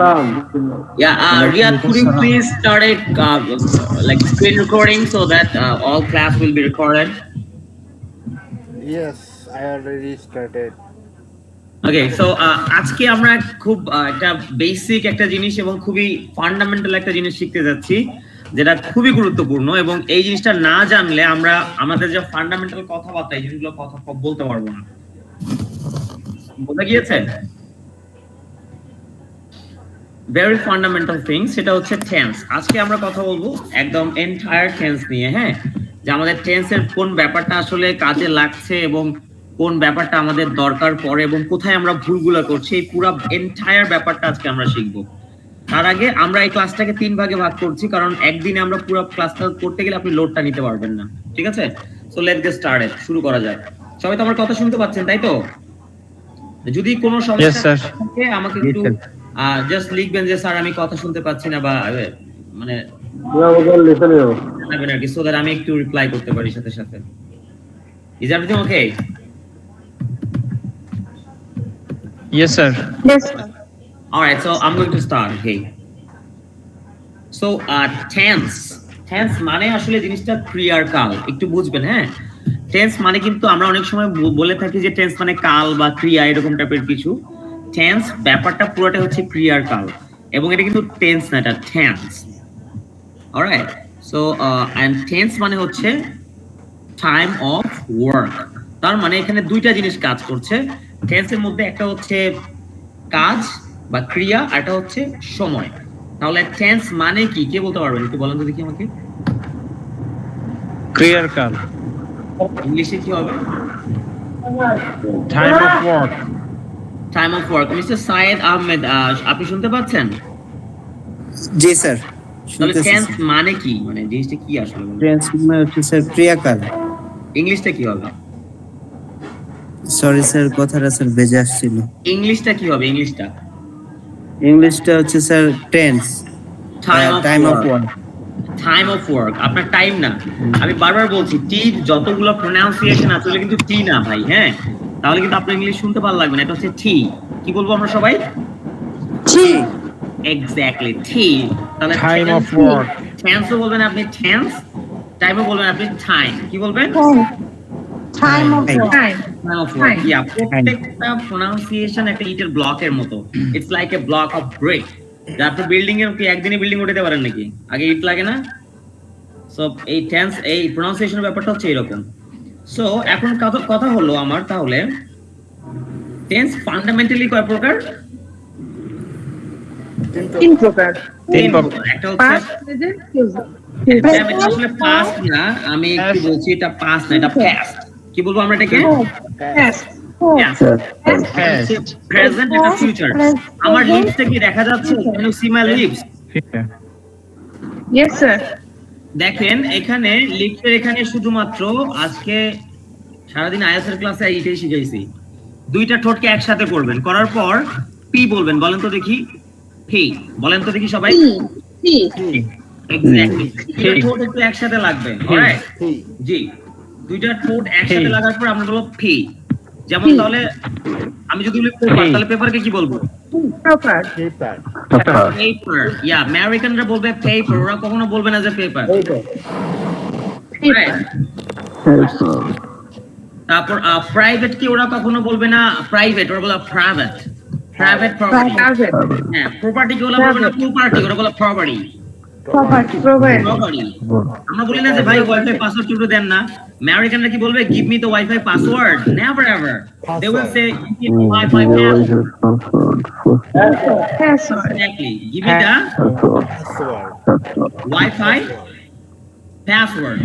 Yeah, Riyad, could you please start it like screen recording so that all class will be recorded? Yes, I already started. Okay, so আজকে আমরা খুব একটা basic একটা জিনিস এবং খুবই ফান্ডামেন্টাল একটা জিনিস শিখতে যাচ্ছি, যেটা খুবই গুরুত্বপূর্ণ। এবং এই জিনিসটা না জানলে আমরা আমাদের যে ফান্ডামেন্টাল কথাবার্তা এই জিনিসগুলো কথা বলতে পারবো না। বোঝা গিয়েছে? ভেরি ফান্ডামেন্টাল থিং, সেটা হচ্ছে টেন্স। আজকে আমরা কথা বলবো একদম এন্টায়ার টেন্স নিয়ে, হ্যাঁ, যে আমাদের টেন্সের কোন ব্যাপারটা আসলে কাজে লাগছে এবং কোন ব্যাপারটা আমাদের দরকার পড়ে এবং কোথায় আমরা ভুলগুলো করছি, এই পুরো এন্টায়ার ব্যাপারটা আজকে আমরা শিখবো। তার আগে আমরা এই ক্লাসটাকে 3 ভাগে ভাগ করছি, কারণ একদিনে আমরা পুরো ক্লাসটা করতে গেলে আপনি লোডটা নিতে পারবেন না, ঠিক আছে? সো লেটস গেট স্টার্টেড, শুরু করা যাক। সবাই তো আমার কথা শুনতে পাচ্ছেন, তাই তো? যদি কোনো সমস্যা থাকে আমাকে একটু জাস্ট লিখবেন যে স্যার আমি কথা শুনতে পাচ্ছি না, বা মানে জানাবেন আর কি, সো দ্যাট আমি একটু রিপ্লাই করতে পারি সাথে সাথে। Is everything okay? Yes, sir. Yes, sir. Alright, so I'm going to start. Okay. So tense মানে আসলে জিনিসটা ক্রিয়ার কাল, একটু বুঝবেন, হ্যাঁ। টেন্স মানে কিন্তু আমরা অনেক সময় বলে থাকি যে টেন্স মানে কাল বা ক্রিয়া এরকম টাইপের কিছু। টেন্স ব্যাপারটা পুরোটা হচ্ছে ক্রিয়ার কাল, এবং এটা কিন্তু টেন্স না, এটা tense. Alright, so and tense মানে হচ্ছে টাইম অফ ওয়ার্ক। তার মানে এখানে দুইটা জিনিস কাজ করছে টেন্সের মধ্যে, একটা হচ্ছে কাজ বা ক্রিয়া, আর একটা হচ্ছে সময়। তাহলে টেন্স মানে কি, কে বলতে পারবেন? একটু বলেন তো দেখি আমাকে। ক্রিয়ার কাল। ইংলিশে কি হবে? Time of work. Time of work. Mister Sayed Ahmed, আপনি শুনতে পাচ্ছেন? জি স্যার। তাহলে টেন্স মানে কি, মানে জিনিসটা কি আসলে? টেন্স মানে হচ্ছে স্যার ক্রিয়াকাল। ইংলিশটা কি হবে? সরি স্যার, কথাটা স্যার বেজে আসছিল। ইংলিশটা কি হবে? ইংলিশটা হচ্ছে sir tense, time of work. Time of work, আপনার টাইম না। আমি বারবার বলছি টি যতগুলো প্রোনাউন্সিয়েশন আছে কিন্তু টি না ভাই, হ্যাঁ। তাহলে কিন্তু আপনার ইংলিশ শুনতে ভালো লাগবে না। এটা হচ্ছে টি। কি বলবো আমরা সবাই? টি। এক্স্যাক্টলি, টি। তাহলে টাইম অফ ওয়ার্ক। টেন্সও বলবেন আপনি টেন্স, টাইমও বলবেন আপনি টাইম। কি বলবেন? Time of work. Time of work. Yeah, প্রত্যেকটা প্রোনাউন্সিয়েশন একটা ইটের ব্লকের মতো। It's like a block of brick. আপনি বিল্ডিং এর কি একদিনে বিল্ডিং উঠাতে পারেন নাকি? আগে ইট লাগে না? সো এই টেন্স, এই প্রোনাউন্সিয়েশনের ব্যাপারটা হচ্ছে এরকম। সো এখন কথা হলো আমার, তাহলে টেন্স ফান্ডামেন্টালি কয় প্রকার? তিন প্রকার। একটা হচ্ছে আসলে পাস্ট না, আমি একটু বলছি এটা পাস্ট না, এটা পাস্ট। কি বলবো আমরা এটাকে? প্রেজেন্ট, এটা ফিউচার। আমার লিপসটা কি দেখা যাচ্ছে? Can you see my lips? Yes, sir. দেখেন এখানে লিপসের এখানে শুধুমাত্র আজকে সারাদিন আইএসএর ক্লাসে এইটাই শিখাইছি। দুইটা ঠোঁটকে একসাথে করবেন, করার পর পি বলবেন। বলেন তো দেখি, পি বলেন তো দেখি সবাই। এক্স্যাক্টলি, দুইটা ঠোঁট একটু একসাথে লাগবে। অলরাইট, জি, দুইটা ঠোঁট একসাথে লাগার পর আমরা বলবো পি। যেমন তাহলে আমি যদি বলি পেপার, তাহলে পেপারকে কি বলবো? Proper. পেপার। ইয়া, আমেরিকানরা বলবে পেপার, ওরা কখনো বলবে না যে পেপার। তারপর প্রাইভেট কি ওরা কখনো বলবে না প্রাইভেট, ওরা বলে প্রাইভেট। Private property. হ্যাঁ, প্রপার্টি কি ওরা বলবে না প্রপার্টি, ওরা বলে প্রপার্টি। প্রপার্টি। আমরা বলি না যে ভাই ওয়াইফাই পাসওয়ার্ড একটু দেন না। আমেরিকানরা কি বলবে? Give me the wifi password. Never ever. They will say give me wifi password. Exactly, give me the wifi password.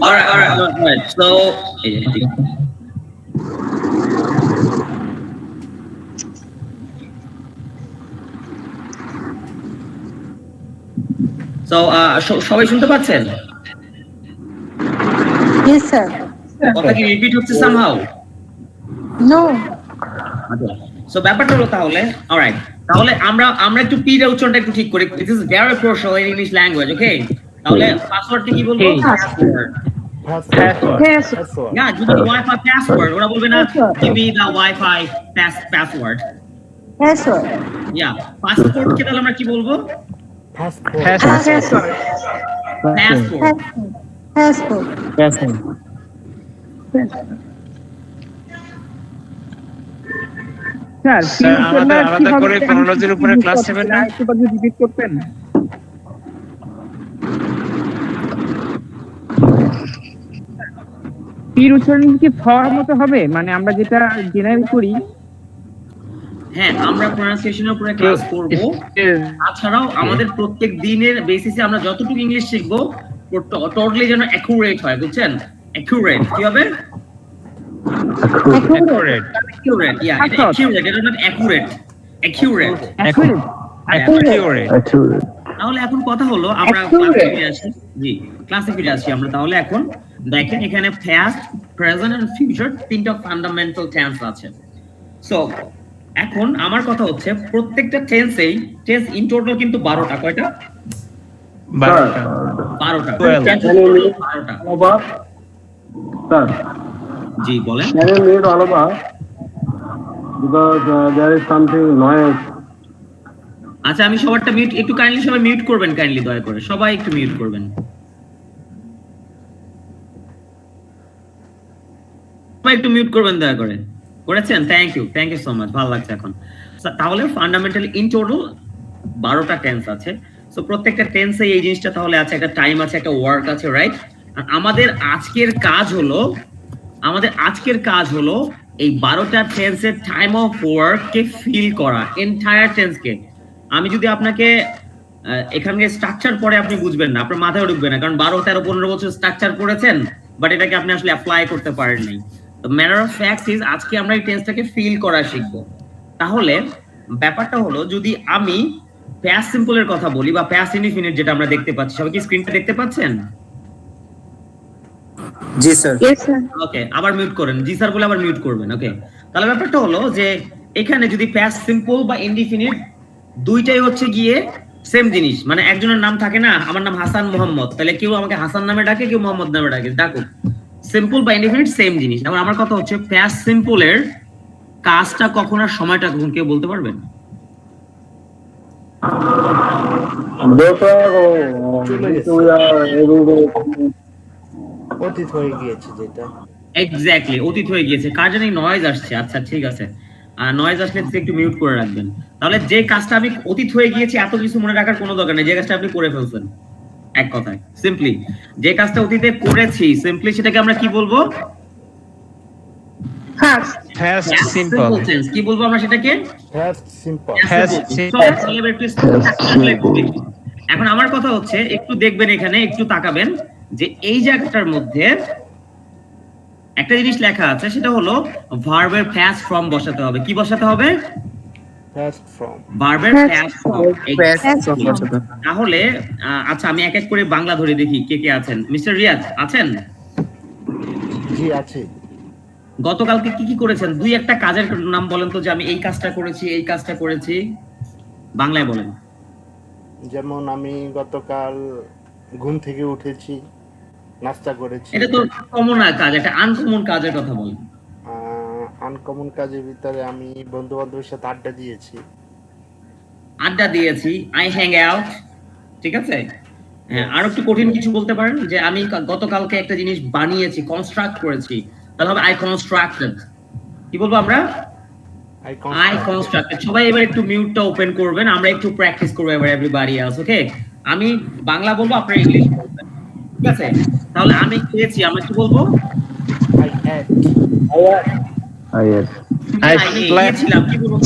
Alright. So, সবাই শুনতে পাচ্ছেন? Yes, sir. কথা কি রিপিট হচ্ছে somehow? No. সো ব্যাপারটা হলো তাহলে অলরাইট, তাহলে আমরা একটু পি এর উচ্চারণটা একটু ঠিক করি। This is very crucial in English language, okay? তাহলে পাসওয়ার্ডকে কি বলবো? Okay. পাসওয়ার্ড। Password. Yes. না, যদি ওয়াইফাই পাসওয়ার্ড, ওরা বলবে না Password. Give me the wifi password. Password. Yeah, পাসপোর্টকে তাহলে আমরা কি বলবো? Password. Password. Passport. Passport. Password. Sir, আমাদের আলাদা করে chronology-র উপরে class নেবেন না? একটু যদি রিপিট করতেন। পীর উচ্চারণ কি ফর মতো হবে, মানে আমরা যেটা জেনারেল করি? হ্যাঁ, আমরা প্রোনাউন্সিয়েশনের উপরে ক্লাস করব। তাছাড়াও আমাদের প্রত্যেক দিনের বেসিসে আমরা যতটুকু ইংলিশ শিখবো টোটালি যেন অ্যাকুরেট হয়, বুঝছেন? অ্যাকুরেট কি হবে? Accurate. অ্যাকুরেট, ইয়া, এটা অ্যাকুরেট, এটা নট অ্যাকুরেট, অ্যাকুরেট। Accurate. তাহলে এখন কথা হলো আমরা ক্লাসে ফিরে আসি। জি, ক্লাসে ফিরে আসি আমরা তাহলে। এখন দেখেন এখানে পাস্ট, প্রেজেন্ট এন্ড ফিউচার তিনটা ফান্ডামেন্টাল টেন্স আছে। সো এখন আমার কথা হচ্ছে প্রত্যেকটা টেন্সেই টেন্স ইন টোটাল কিন্তু 12টা। কয়টা? 12টা। 12টা। 12 টেন্স in total 12টা। Sir, জি বলেন। can you mute all of us? Because there is something noise. আচ্ছা, আমি সবারটা মিউট, একটু কাইন্ডলি সবাই মিউট করবেন, কাইন্ডলি দয়া করে সবাই একটু মিউট করবেন। সবাই একটু মিউট করবেন দয়া করে। করেছেন? থ্যাংক ইউ সো মাচ, ভালো লাগছে এখন। তাহলে ফান্ডামেন্টালি ইন টোটাল 12টা টেন্স আছে। সো প্রত্যেকটা টেন্সে এই জিনিসটা তাহলে আছে, একটা টাইম আছে, একটা ওয়ার্ক আছে, রাইট? আর আমাদের আজকের কাজ হলো এই 12টা টেন্সের টাইম অফ ওয়ার্ক কে ফিল করা, এন্টায়ার টেন্সকে। আমি যদি আপনাকে এখানে স্ট্রাকচার পরে আপনি বুঝবেন না, আপনার মাথায় ঢুকবে না, কারণ 12, 13, 15 বছর স্ট্রাকচার পড়েছেন, বাট এটাকে আপনি আসলে অ্যাপ্লাই করতে পারেন নাই। তো ম্যাটার অফ ফ্যাক্ট ইজ আজকে আমরা এই টেন্সটাকে ফিল করা শিখবো। তাহলে ব্যাপারটা হলো, যদি আমি প্যাস্ট সিম্পলের কথা বলি বা প্যাস্ট ইনডিফিনিট যেটা আমরা দেখতে পাচ্ছি, সবাই কি স্ক্রিনটা দেখতে পাচ্ছেন? জি স্যার। Yes, sir. ওকে, আবার মিউট করেন, জি স্যার বলে আবার মিউট করবেন। ওকে, তাহলে ব্যাপারটা হলো যে এখানে যদি প্যাস্ট সিম্পল বা ইনডিফিনিট দুইটাই হচ্ছে গিয়ে সেম জিনিস, মানে একজনের নাম থাকে না, আমার নাম হাসান মোহাম্মদ, তাহলে কেউ আমাকে হাসান নামে ডাকে, কেউ মোহাম্মদ নামে ডাকে, ডাকুক, সিম্পল বা ইনডিফিনিট সেম জিনিস। এখন আমার কথা হচ্ছে প্যাস্ট সিম্পলের কাজটা কখন আর সময়টা কখন কেউ বলতে পারবেন? অতীত হয়ে গিয়েছে যেটা। এক্স্যাক্টলি, অতীত হয়ে গিয়েছে। কার জানি নয়েজ আসছে। আচ্ছা ঠিক আছে, নয়েজ আসলে একটু মিউট করে রাখবেন। তাহলে যে কাজটা আমি অতীত হয়ে গিয়েছে এত কিছু মনে রাখার কোনো দরকার নেই, যে কাজটা আপনি করে ফেলছেন, এক কথায় সিম্পলি যে কাজটা অতীতে করেছি, সিম্পলি সেটাকে আমরা কি বলবো? Past. Past Past simple. simple tense। কি বলবো আমরা সেটাকে? Past simple. Past So, simple. তাহলে এবার একটু structure একটু দেখি। এখন আমার কথা হচ্ছে একটু দেখবেন, এখানে একটু তাকাবেন যে এই জায়গাটার মধ্যে একটা জিনিস লেখা আছে, সেটা হলো ভার্বের past form বসাতে হবে। কি বসাতে হবে? Past from. ভার্বের Past past form। Past form Exactly. বসাতে হবে। তাহলে আচ্ছা, আমি এক এক করে বাংলা ধরে দেখি কে কে আছেন। মিস্টার রিয়াদ আছেন? জি আছে। গতকালকে কি কি করেছেন? দুই একটা কাজের নাম বলেন তো, যে আমি এই কাজটা করেছি, এই কাজটা করেছি, বাংলায় বলেন। যেমন আমি গতকাল ঘুম থেকে উঠেছি, নাস্তা করেছি। এটা তো কমন কাজ, একটা আনকমন কাজের কথা বলেন। আনকমন কাজের ভিতরে আমি বন্ধু বান্ধবের সাথে আড্ডা দিয়েছি। আড্ডা দিয়েছি, আই হ্যাং আউট, ঠিক আছে? হ্যাঁ, আর একটু কঠিন কিছু বলতে পারেন, যে আমি গতকালকে একটা জিনিস বানিয়েছি, কনস্ট্রাক্ট করেছি, তাহলে হবে আই কনস্ট্রাক্টেড। কি বলবো আমরা? I constructed. সবাই এবার একটু মিউটটা ওপেন করবেন, আমরা একটু প্র্যাকটিস করবো এবার এভরিবডি এলস, ওকে? আমি বাংলা বলবো, আপনারা ইংলিশ বলবেন, ঠিক আছে? তাহলে আমি খেয়েছি, আমরা কি বলবো? I ate. I আমি slept. গিয়েছিলাম, কি বলবো?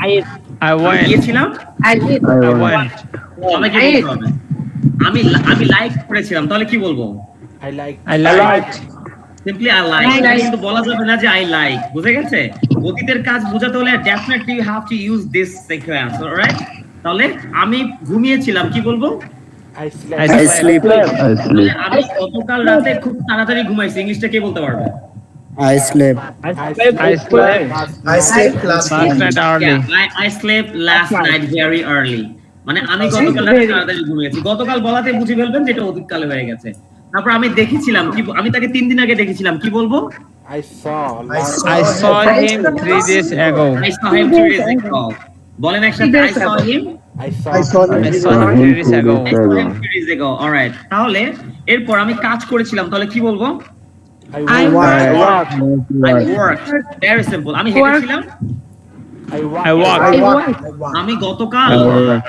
I আমি went. গিয়েছিলাম, I did. I went. আমাকে বলতে হবে। আমি লাইক করেছিলাম, তাহলে কি বলবো? I like. I liked. Simply I like. কিন্তু বলা যাবে না যে আই লাইক, বুঝে গেছে? অতীতের কাজ বোঝাতে হলে definitely you have to use this sequence, alright? তাহলে আমি ঘুমিয়েছিলাম, কি বলবো? I slept. I I sleep. তাহলে আমি গতকাল রাতে খুব তাড়াতাড়ি ঘুমাইছি, ইংলিশটা কে বলতে পারবে? I slept. I slept I slept last last night early. I slept last night very early. মানে আমি গতকাল রাতে তাড়াতাড়ি ঘুমিয়েছি। গতকাল বলাতে বুঝে ফেলবেন যেটা অতীতকালে হয়ে গেছে। তারপর আমি দেখেছিলাম কি আমি তাকে 3 দিন আগে দেখেছিলাম কি বলবো? I saw him 3 days ago. I saw him 3 days ago. বলেন একসাথে I saw him I saw him 3 days ago. 3 days ago. Alright. তাহলে এরপর আমি কাজ করেছিলাম তাহলে কি বলবো? I worked. I worked. Very simple. আমি হেঁটেছিলাম। I walked.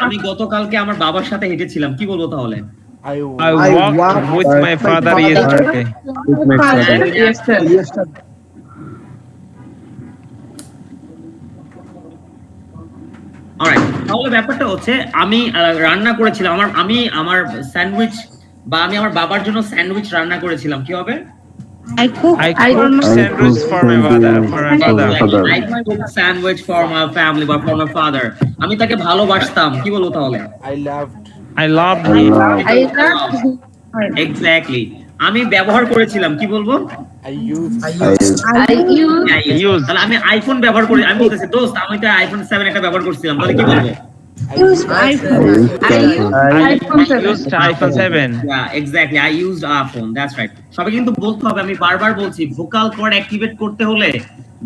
আমি গতকালকে আমার বাবার সাথে হেঁটেছিলাম কি বলবো তাহলে? I walked with my father yesterday. Alright তাহলে ব্যাপারটা হচ্ছে আমি রান্না করেছিলাম আমার স্যান্ডউইচ বা আমি আমার বাবার জন্য স্যান্ডউইচ রান্না করেছিলাম কি হবে? I cook. I cooked sandwich for my father. I cooked sandwich for my family but for my father. আমি তাকে ভালোবাসতাম কি বলবো তাহলে? I loved him. I love. Exactly আমি ব্যবহার করেছিলাম কি বলবো? I use. তাহলে আমি আইফোন ব্যবহার করি আমি বলতেছি দোস্ত আমি তো আইফোন 7 একটা ব্যবহার করছিলাম তাহলে কি বলবো? Use iPhone. I used iPhone 7. Yeah, exactly. I used iPhone. That's right. সবাই কিন্তু বলতে হবে আমি বারবার বলছি ভোকাল কর্ড অ্যাক্টিভেট করতে হলে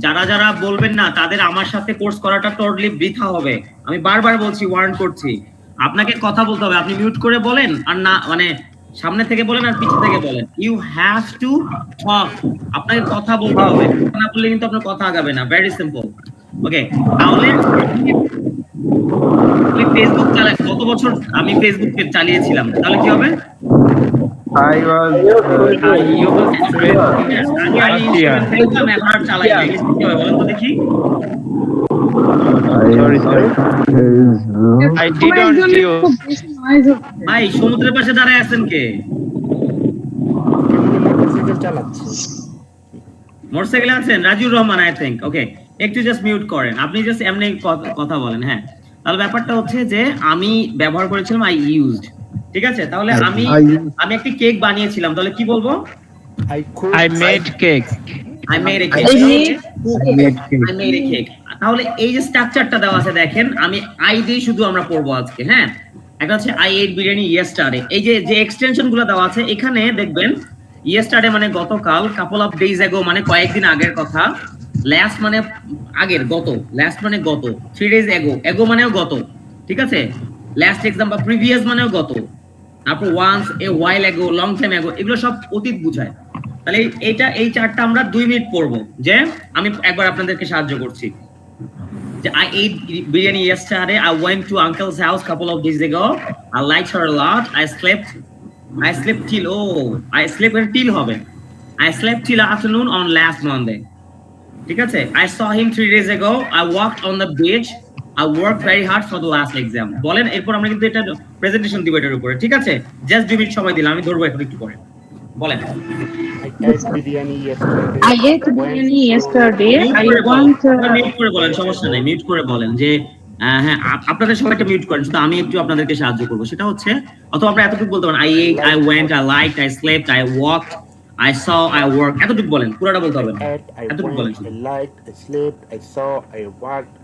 যারা বলবেন না তাদের আমার সাথে কোর্স করাটা টোটালি বৃথা হবে। আমি বারবার বলছি ওয়ার্ন করছি আপনাকে কথা বলতে হবে আপনি মিউট করে বলেন আর না মানে সামনে থেকে বলেন আর পিছে থেকে বলেন ইউ হ্যাভ টু টক আপনাকে কথা বলতে হবে না বললে কিন্তু আপনার কথা আগাবে না ভেরি সিম্পল ওকে তাহলে ফেসবুক চালাই কত বছর আমি ফেসবুক চালিয়েছিলাম তাহলে কি হবে I was চালাই কি হবে বলেন তো দেখি I didn't use. ভাই সমুদ্রের পাশে দাঁড়ায় আছেন কে মোটরসাইকেলে আছেন রাজুর রহমান আই থিংক ওকে একটু জাস্ট মিউট করেন আপনি জাস্ট এমনি কথা বলেন হ্যাঁ তাহলে ব্যাপারটা হচ্ছে যে আমি ব্যবহার করেছিলাম আই ইউজড ঠিক আছে তাহলে আমি একটা কেক বানিয়েছিলাম তাহলে কি বলবো I made cake. I made a cake I made a cake তাহলে এই যে স্ট্রাকচারটা দেওয়া আছে দেখেন আমি আই দিয়ে শুধু আমরা পড়বো আজকে হ্যাঁ একটা হচ্ছে I ate biryani yesterday এই যে এক্সটেনশন গুলো দেওয়া আছে এখানে দেখবেন yesterday মানে গতকাল couple of days ago মানে কয়েকদিন আগের কথা last মানে আগের গত last মানে গত 3 days ago মানেও গত ঠিক আছে last exam বা previous মানেও গত তারপর once a while ago long time ago এগুলো সব অতীত বোঝায় তাহলে এই চারটা আমরা 2 মিনিট পড়বো যে আমি একবার আপনাদেরকে সাহায্য করছি যে I ate biryani yesterday I went to uncle's house couple of days ago I liked her a lot I slept till হবে I slept till afternoon on last Monday ঠিক আছে I saw him 3 days ago I walked on the beach I worked very hard for the last exam বলেন এরপর আমরা কিন্তু এটা presentation দিব এটার উপরে ঠিক আছে জাস্ট 2 মিনিট সময় দিলাম আমি ধরবো একটু পরে বলেন I ate biryani yesterday. I want. Mute করে বলেন সমস্যা নাই মিউট করে বলেন যে হ্যাঁ আপনাদের সবাইটা মিউট করেন শুধু আমি একটু আপনাদেরকে সাহায্য করব সেটা হচ্ছে অথবা আপনি এতটুকু বলতে পারেন I ate I went I liked I slept I walked I saw I worked এতটুকু বলেন পুরোটা বলতে হবে না এতটুকু বলেন I liked, I slept, I saw, I worked,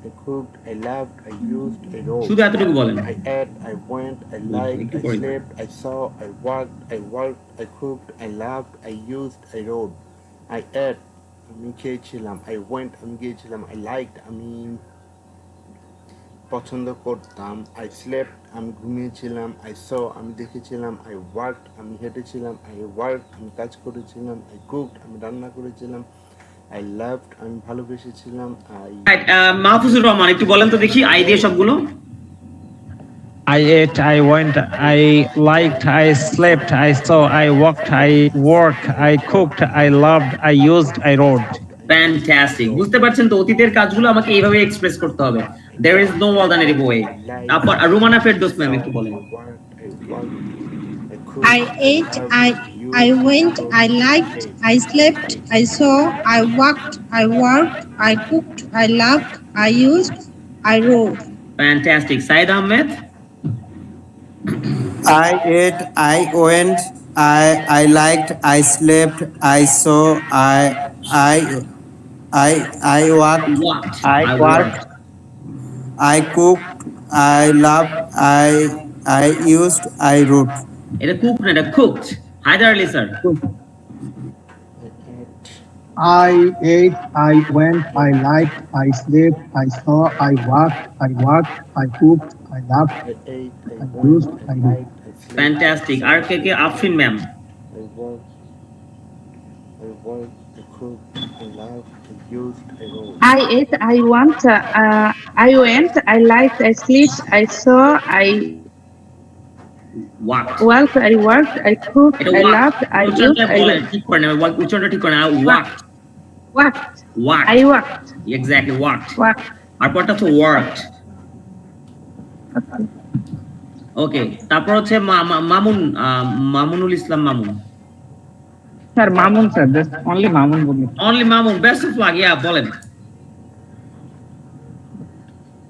I cooked, I loved, I used, I wrote. শুধু এতটুকু বলেন I ate, I went, I liked, I slept, I saw, I worked, I cooked, I loved, I used, I wrote. I ate, আমি খেয়েছিলাম, I went, আমি গিয়েছিলাম, I liked, আমি পছন্দ করতাম, I slept, আমি ঘুমিয়েছিলাম, I saw, আমি দেখেছিলাম, I worked, আমি হেঁটেছিলাম, I worked, আমি কাজ করেছিলাম, I cooked, আমি রান্না করেছিলাম, I loved, আমি ভালোবেসেছিলাম, মাহফুজুর রহমান একটু বলেন তো দেখি আই দিয়ে সবগুলো I ate, I went, I liked, I slept, I saw, I walked, I worked, I cooked, I loved, I used, I wrote. Fantastic বুঝতে পারছেন তো অতীতের কাজগুলো আমাকে এইভাবে এক্সপ্রেস করতে হবে there is no alternative way তারপর রুমানা ফেরদৌস ম্যাম একটু বলেন I ate. I went. I liked. I slept. I saw. I walked. I worked. I cooked. I loved. I used. I wrote. Fantastic Saeed Ahmed I ate, I went, I liked, I slept, I saw, I I walked, Walked. I worked. I cooked, I loved, I used, I wrote. এটা cook না, এটা cooked. Haider Ali sir. I ate, I went, I liked, I slept, I saw, I worked, I cooked, I loved, I ate, I I went, used, I I wrote. liked, I slept, fantastic. আর কে Afrin ma'am? I worked, I cooked, I loved, I used, I wrote. I ate, I want, I went, I liked, I slept, I saw, I walked. walked, I worked, I cooked, এটা I walked. loved, I used, উচ্চারণটা I বলেন, wrote. ঠিক করে নেবেন, উচ্চারণটা ঠিক করে নেবেন। Walked, Walked, walked, I walked, exactly walked. walked. আর পরটা হচ্ছে ওয়ার্কড। ওকে, তারপর হচ্ছে Mamun, Mamunul Islam Mamun. Sir Mamun sir, just only Mamun বলুন। Only Mamun, best of luck. Yeah, বলেন।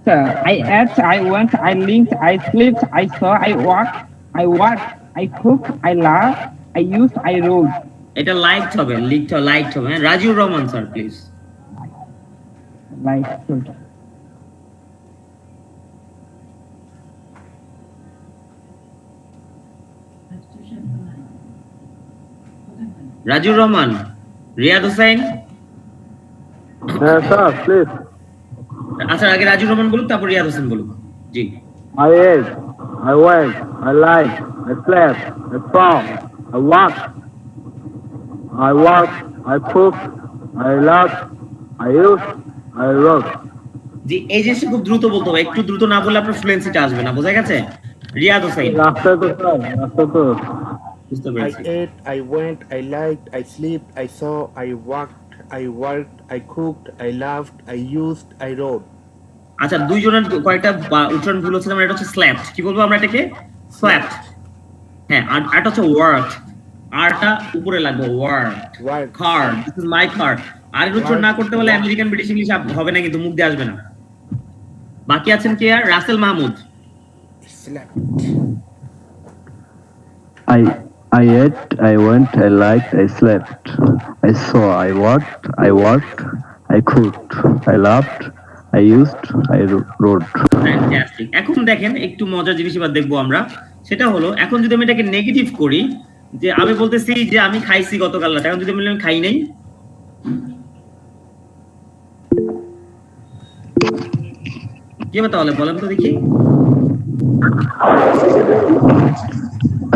Sir I ate, I went, I linked, I slept, I saw, I worked, I cooked, I laughed, I used, I wrote. এটা liked হবে, liked হবে। হ্যাঁ, Raziur Rahman sir please. Like, Raziur Rahman, Riyad Hossain. Yes, sir, please. আচ্ছা, আগে রাজিউর রহমান বলুক, তারপর রিয়াদ হোসেন বলুক। জি। I ate, I went, I liked, I slept, I saw, I worked, I cooked, I loved, I used, I wrote. জি, এই জিনিসটা খুব দ্রুত বলতে হবে, একটু দ্রুত না বললে আপনার ফ্লুয়েন্সিটা আসবে না, বোঝা গেছে? রিয়াদ হোসেন। রাস্তা তো বুঝতে I পেরেছি। ate, I went, I liked, I slept, I saw, I worked, I cooked, I laughed, I used, I wrote. আচ্ছা, দুইজনের কয়েকটা উচ্চারণ ভুল হচ্ছে। এটা হচ্ছে স্ল্যাপড। কি বলবো আমরা এটাকে? স্ল্যাপড। হ্যাঁ, আর এটা হচ্ছে ওয়ার্কড। আরটা উপরে লাগবে, worked. Worked. Car, this is my car. আর এর উচ্চারণ না করতে বলে আমেরিকান ব্রিটিশ ইংলিশ হবে না, কিন্তু মুখ দিয়ে আসবে না। বাকি আছেন কে? আর Rasel Mahmud. Slept. I ate, I went, I liked, I slept. I saw, I worked, I cooked, I loved, I used, I wrote. Fantastic. এখন দেখেন, একটু মজার জিনিস এবার দেখবো আমরা। সেটা হলো, এখন যদি আমি এটাকে নেগেটিভ করি, যে আমি বলতেছি যে আমি খাইছি গতকাল রাতে, এখন যদি আমি বলি খাই নাই, কি হবে তাহলে? বলেন তো দেখি।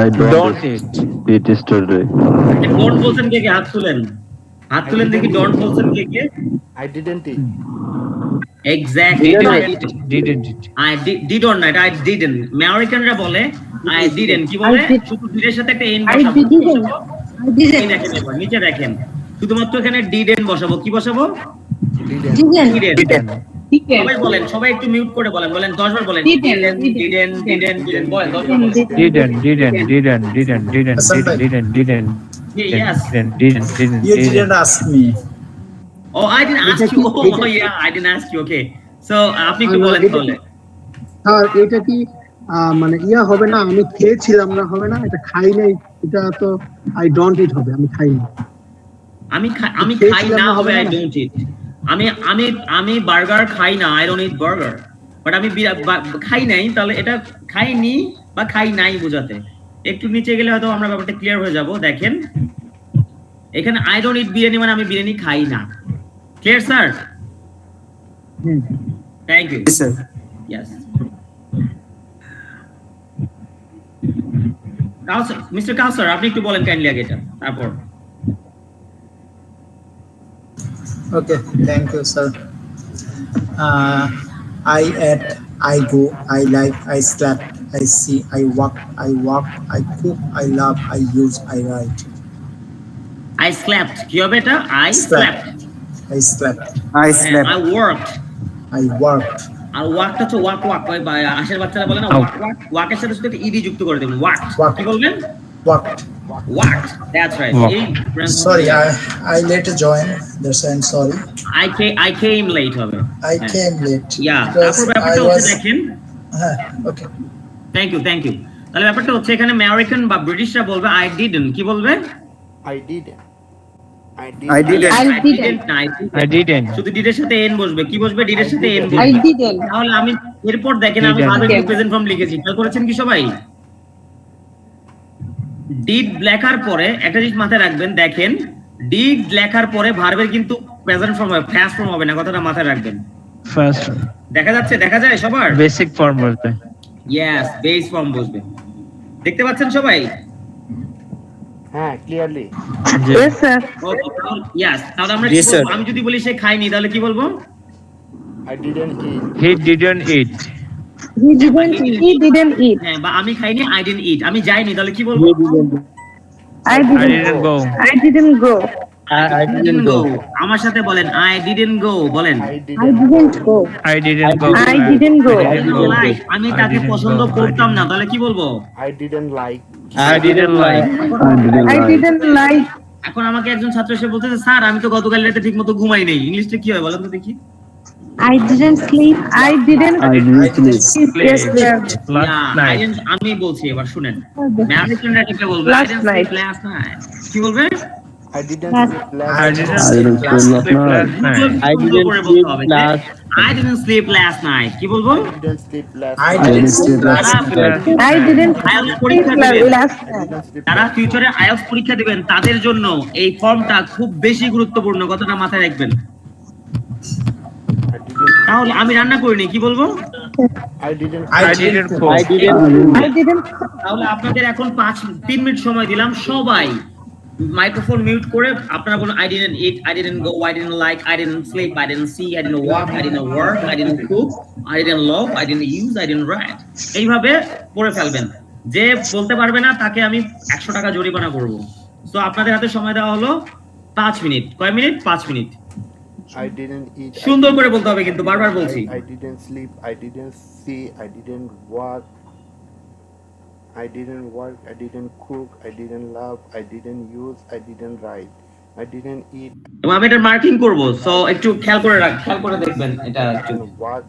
I Don't eat. eat yesterday. Don't বলছেন কে কে? হাত তুলেন, হাত তুলেন দেখি। ডোন্ট বলছেন কে কে? I didn't eat. Exactly. Didn't eat. I did or not, I didn't। আমেরিকানরা বলে I didn't। কি বলে? শুধু ডিডের সাথে একটা এন I বসাবো। didn't. I এই didn't. দেখেন, এবার নিচে দেখেন, শুধুমাত্র এখানে ডিডেন বসাবো। কি বসাবো? Didn't. ডিডেন। সবাই বলেন, সবাই একটু মিউট করে বলেন, 10 বার বলেন। ডিডেন বলেন, 10 বার বলেন। Didn't. Yes. You didn't ask me. Oh, I didn't ask you. Oh, yeah, I didn't ask you. Okay. So, আপনি কি বলেন তাহলে? স্যার এটা কি মানে ইয়া হবে না, আমি খেয়েছিলাম না হবে না, এটা খাই নাই, এটা তো আই ডোন্ট ইট হবে, আমি খাই না। আমি খাই না হবে I don't eat। আমি বার্গার খাই না, I don't eat burger। But আমি খাই নাই, তাহলে এটা খাইনি বা খাই নাই বোঝাতে। একটু নিচে গেলে হয়তো আমরা ব্যাপারটা ক্লিয়ার হয়ে যাব। দেখেন, এখানে I don't eat বিরিয়ানি মানে আমি বিরিয়ানি খাই না। Clear sir? Thank you. Yes, sir. Yes. Mister Kausar, আপনি একটু বলেন কাইন্ডলি আগে এটা, তারপর। Okay, thank you, sir. I ate, I go, I like, I slept, I see, I walk, I cook, I love, I use, I write. I slept। কি হবে এটা? I slept। I slept. I slept. I worked। I worked. আর ওয়াকটা হচ্ছে walk. ওই আশের বাচ্চারা বলে না walk. ওয়াকের সাথে শুধু একটা ইডি যুক্ত করে দেবেন, ওয়াক। কি বলবেন? Worked. ওয়াক। That's right. এই Sorry, I later joined. That's why I'm sorry. I came late হবে। I came late. Yeah, because তারপর I ব্যাপারটা হচ্ছে was. দেখেন। Okay. Thank you. তাহলে ব্যাপারটা হচ্ছে এখানে আমেরিকান বা ব্রিটিশরা বলবে I didn't। কি বলবে? I didn't. I I didn't. didn't. I didn't. না I didn't. শুধু ডিড এর সাথে এন বসবে, কি বসবে? ডিড এর সাথে এন I বসবে। didn't. তাহলে আমি এরপর দেখেন আমি Didn't. ভার্বের কিন্তু প্রেজেন্ট ফর্ম লিখেছি, খেয়াল করেছেন কি সবাই? ডিড লেখার পরে একটা জিনিস মাথায় রাখবেন, দেখেন ডিড লেখার পরে ভার্বের কিন্তু প্রেজেন্ট ফর্ম হবে, পাস্ট ফর্ম হবে না, কথাটা মাথায় রাখবেন। First দেখা যাচ্ছে, দেখা যায় সবার? basic form বলতে। ইয়েস, বেস ফর্ম বসবে। দেখতে পাচ্ছেন সবাই? হ্যাঁ, ক্লিয়ারলি। Yes, sir. ওকে, ইয়েস। তাহলে আমরা কি Yes, sir. বলবো? আমি যদি বলি সে খায়নি তাহলে কি বলবো? I didn't eat. He didn't eat. He didn't eat. হ্যাঁ, বা আমি খাইনি, আই ডিডন্ট ইট। আমি যাইনি তাহলে কি বলবো? I I didn't didn't go. I didn't go. I didn't go. আমার সাথে বলেন, আই ডিডন্ট গো বলেন। I I didn't. didn't go. I didn't go. I didn't go. I didn't go. Like, আমি I তাকে didn't পছন্দ go. করতাম না তাহলে কি বলবো? I didn't like. I didn't like. I didn't I like. didn't like. এখন আমাকে একজন ছাত্র এসে বলতেছে, স্যার আমি তো গতকাল রাতে ঠিকমতো ঘুমাই নাই, ইংলিশটা কি হয় বলেন তো দেখি? I didn't sleep. I didn't I didn't sleep. Yes, sir. Last Yeah, I night. didn't- আমি বলছি, এবার শুনেন। ম্যাম কি বলবে? I Last didn't sleep night. last night. কি বলবে? I didn't Last- sleep I last didn't night. I didn't sleep last sleep night. last night. I didn't sleep last. I didn't sleep last night. কি বলবো? I didn't sleep last I night. I didn't sleep last night. I didn't IELTS sleep পরীক্ষা দিবেন। last I night. didn't sleep যারা last ফিউচারে IELTS পরীক্ষা দিবেন তাদের জন্য এই ফর্মটা খুব বেশি গুরুত্বপূর্ণ, কথাটা মাথায় রাখবেন। I didn't. তাহলে আমি রান্না করিনি, কি বলবো? I didn't. I didn't cook. I didn't. তাহলে আপনাদের এখন 3 মিনিট সময় দিলাম, সবাই মাইক্রোফোন মিউট করে আপনারা বলুন, I didn't eat, I didn't go, I didn't like, I didn't sleep, I didn't see, I didn't walk, I didn't work, I didn't cook, I didn't love, I didn't use, I didn't write. এইভাবে পড়ে ফেলবেন। যে বলতে পারবে না তাকে আমি 100 টাকা জরিমানা করব। সো আপনাদের হাতে সময় দেওয়া হলো 5 মিনিট। কয় minute? 5 minute. I didn't eat. সুন্দর করে বলতে হবে কিন্তু, বারবার বলছি। I didn't sleep. I didn't see. I didn't walk. I didn't work. I didn't cook. I didn't love. I didn't use. I didn't write. I didn't eat. এবং আমি এটা মার্কিং করব, সো একটু খেয়াল করে দেখবেন এটা I একটু। didn't walk.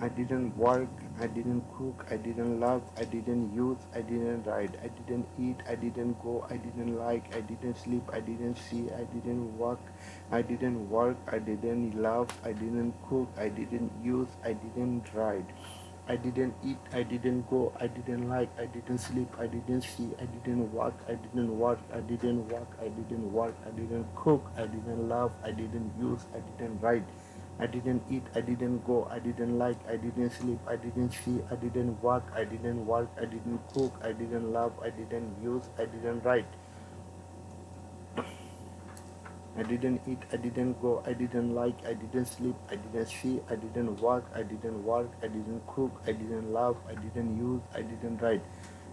I didn't work. I didn't cook. I didn't love. I didn't use. I didn't write. I didn't eat. I didn't go. I didn't like. I didn't sleep. I didn't see. I didn't walk. I didn't work. I didn't love. I didn't cook. I didn't use. I didn't write. I didn't eat. I didn't go. I didn't like. I didn't sleep. I didn't see. I didn't walk. I didn't work. I didn't walk. I didn't work. I didn't cook. I didn't love. I didn't use. I didn't write. I didn't eat. I didn't go. I didn't like. I didn't sleep. I didn't see. I didn't walk. I didn't work. I didn't cook. I didn't love. I didn't use. I didn't write. I didn't eat. I didn't go. I didn't like. I didn't sleep. I didn't see. I didn't walk. I didn't work. I didn't cook. I didn't love. I didn't use. I didn't write.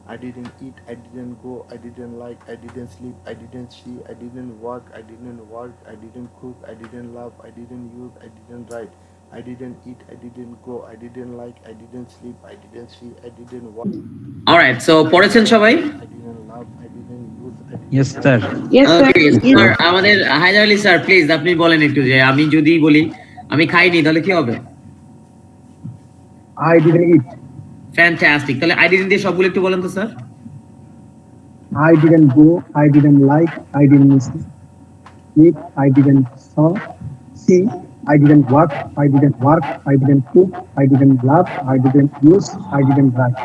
I didn't eat. I didn't go. I didn't like. I didn't sleep. I didn't see. I didn't work. I didn't work. I didn't cook. I didn't love. I didn't use. I didn't write. I didn't eat. I didn't go. I didn't like. I didn't sleep. I didn't see. I didn't work. Alright, so পড়েছেন সবাই? I didn't love. I didn't use. I didn't Yes, sir. Yes, sir. Okay sir, আমাদের Haider Ali sir please আপনি বলেন একটু যে আমি যদি বলি আমি খাইনি তাহলে কি হবে? I didn't eat. ফ্যান্টাস্টিক। তাহলে আই ডিডন্ট দিয়ে সবগুলো একটু বলেন তো sir. I didn't go. I didn't like. I didn't sleep. I didn't see. I didn't work. I didn't work. I didn't cook. I didn't love. I didn't use. I didn't write.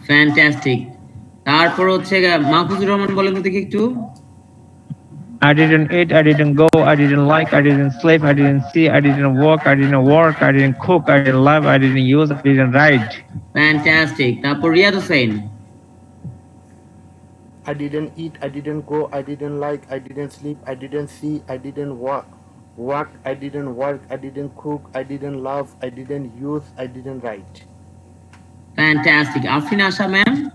Fantastic. তারপর হচ্ছে মাহফুজুর রহমান বলেন তো দেখি একটু। I didn't eat, I didn't go, I didn't like, I didn't sleep, I didn't see, I didn't walk, I didn't work, I didn't cook, I didn't love, I didn't use, I didn't write. Fantastic. তারপর Riyad Hossain. I didn't eat. I didn't go. I didn't like. I didn't sleep. I didn't see. I didn't walk. I didn't work. I didn't cook. I didn't love. I didn't use. I didn't write. Fantastic. Afrin Asha ma'am.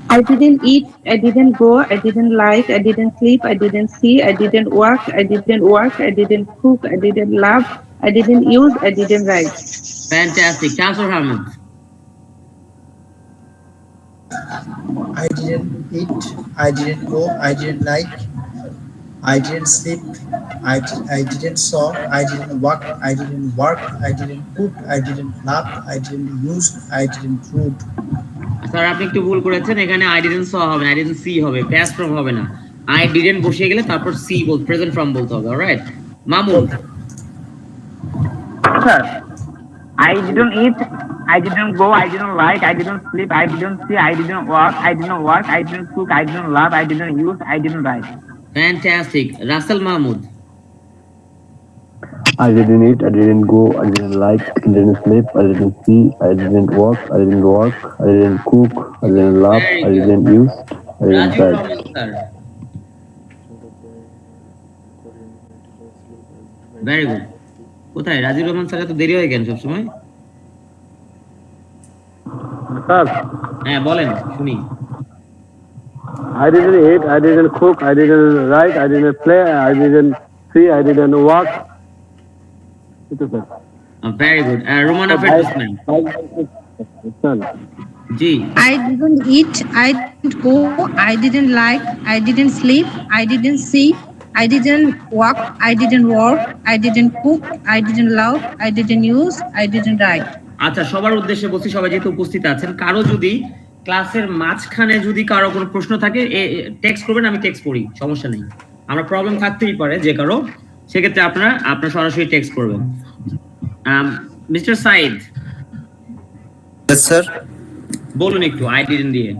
I didn't eat. I didn't go. I didn't like. I didn't sleep. I didn't see. I didn't work. I didn't work. I didn't cook. I didn't love. I didn't use. I didn't write. Fantastic. Kausar Ahmed. I didn't eat. I didn't go. I didn't like. I didn't sleep. I didn't saw. I didn't walk. I didn't work. I didn't cook. I didn't laugh. I didn't use. I didn't read. Sir আপনি একটু ভুল করেছেন, এখানে I didn't স হবে না, I didn't C হবে, past form হবে না, আই ডিডন্ট বসিয়ে গেলে তারপর সি বল প্রেজেন্ট ফর্ম বলতে হবে। Alright Mamun. Sir, I didn't eat, I didn't go, I didn't like, I didn't sleep, I didn't see, I didn't walk, I didn't work, I didn't cook, I didn't love, I didn't use, I didn't write. Fantastic. Rasel Mahmud. I didn't eat, I didn't go, I didn't like, I didn't sleep, I didn't see, I didn't walk, I didn't work, I didn't cook, I didn't laugh, I didn't use, I didn't Rajib write. Rahman sir. Very good. কোথায় Rajib Rahman sir, এত দেরি হয় কেন সবসময়? Sir, হ্যাঁ বলেন শুনি। I didn't eat, I didn't cook, I didn't write, I didn't play, I didn't see, I didn't walk. Very good. Romana Ferdous ma'am. G. I didn't eat, I didn't go, I didn't like, I didn't sleep, I didn't see, I didn't walk, I didn't work, I didn't cook, I didn't love, I didn't use, I didn't write. আচ্ছা সবার উদ্দেশ্যে বলছি, সবাই যেহেতু উপস্থিত আছেন, কারো যদি ক্লাসের মাঝখানে যদি কারো কোনো প্রশ্ন থাকে টেক্সট করবেন, আমি টেক্সট করি, সমস্যা নেই। আমরা প্রবলেম থাকতেই পারে যে কারো, সেক্ষেত্রে আপনার সরাসরি টেক্সট করবেন। মিস্টার সাইদ। Yes, sir. বলুন একটু আই ডিডন্ট দিয়ে।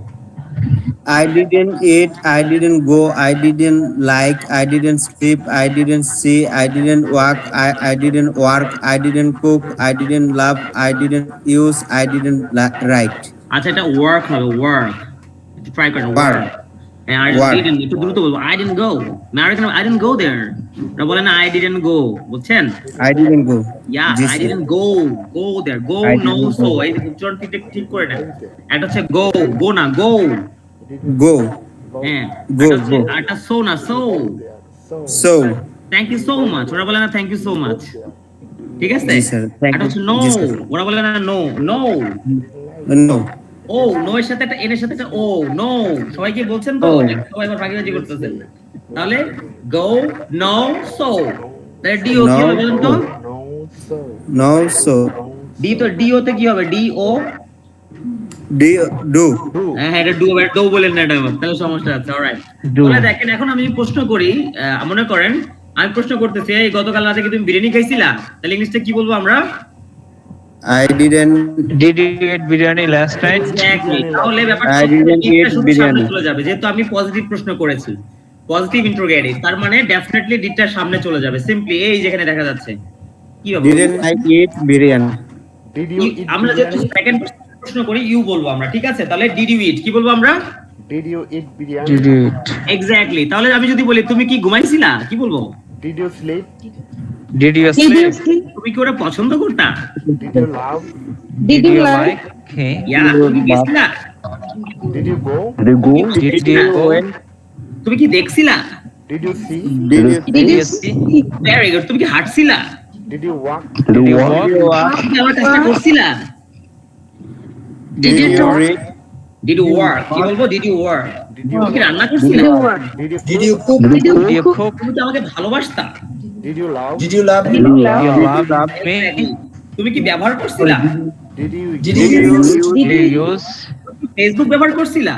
I didn't eat, I didn't go, I didn't like, I didn't sleep, I didn't see, I didn't walk, I didn't work, I didn't cook, I didn't love, I didn't use, I didn't write. আচ্ছা এটা work হবে, work. একটু try করেন work. R didn't একটু দ্রুত বলবো, I didn't go. I didn't go there. না বলেন না আই ডিডন্ট গো, বুঝছেন? I didn't go. Yeah Yes, I sir. Didn't go, go there, go I no didn't so, go. এই উচ্চারণ ঠিক করে না। একটা হচ্ছে গো, গো না গো। Go. হ্যাঁ Go, একটা go. একটা সো না so. So. Thank you so much, ওরা বলে না থ্যাংক ইউ সো মাচ, ঠিক আছে? জি স্যার, thank একটা you. হচ্ছে নো, জি স্যার। ওরা বলে না নো, নো। No. ও নো এর সাথে একটা এন এর সাথে একটা ও, নো। সবাই কি বলছেন তো? Oh. সবাই এবার ভাগিবাজি করতেছেন। তাহলে গো নো সো, তাহলে ডি ও কি হবে বলুন তো? No, so. ডি তো ডি ও তে কি হবে? D O Do. হ্যাঁ এটা ডু হবে, ডু বলেন না এটা, তাহলে সমস্যা আছে। অলরাইট। তাহলে দেখেন এখন আমি প্রশ্ন করি, মনে করেন আমি প্রশ্ন করতেছি, এই গতকাল রাতে কি তুমি বিরিয়ানি খাইছিলা? তাহলে ইংলিশে কি বলবো আমরা? I didn't. Did you eat biryani last night? Exactly. তাহলে ব্যাপারটা I didn't ডিটটা eat শুধু biryani. সামনে চলে যাবে, যেহেতু আমি পজিটিভ প্রশ্ন করেছি, পজিটিভ ইন্টারোগেটিভ, তার মানে ডেফিনেটলি ডিটটা সামনে চলে যাবে। সিম্পলি এই যেখানে দেখা যাচ্ছে কি হবে? Didn't I eat biryani? আমরা যেহেতু সেকেন্ড প্রশ্ন করি ইউ বলবো আমরা, ঠিক আছে? তাহলে ডিড ইউ ইট কি বলবো আমরা? Did you eat biryani? Did you eat? Exactly. তাহলে আমি যদি বলি তুমি কি ঘুমাইছিলা, কি বলবো? Did you sleep? Did you Did you sleep? sleep? তুমি কি ওরা পছন্দ করতা? Did you love? Did you like? Okay. ইয়া তুমি গেছিলা? Did you go? Did you go? Did you go? তুমি কি দেখছিলা? Did you see? Did you? Did you see? see? Very good. তুমি কি হাঁটছিলা? Did you walk? Did you walk? walk? তুমি কি আমার কাজটা করছিলা? Did you talk? read? Did you work কি বলবো? Did you work. তুমি কি রান্না Did করছিলা? you work? Did you Did you cook? Did you Did you cook? cook? তুমি কি আমাকে ভালোবাসতা? Did you love? Did you love? Did you love? You loved me? তুমি কি ব্যবহার করছিলা? Did you Did you use? Did you use? Facebook ব্যবহার করছিলা?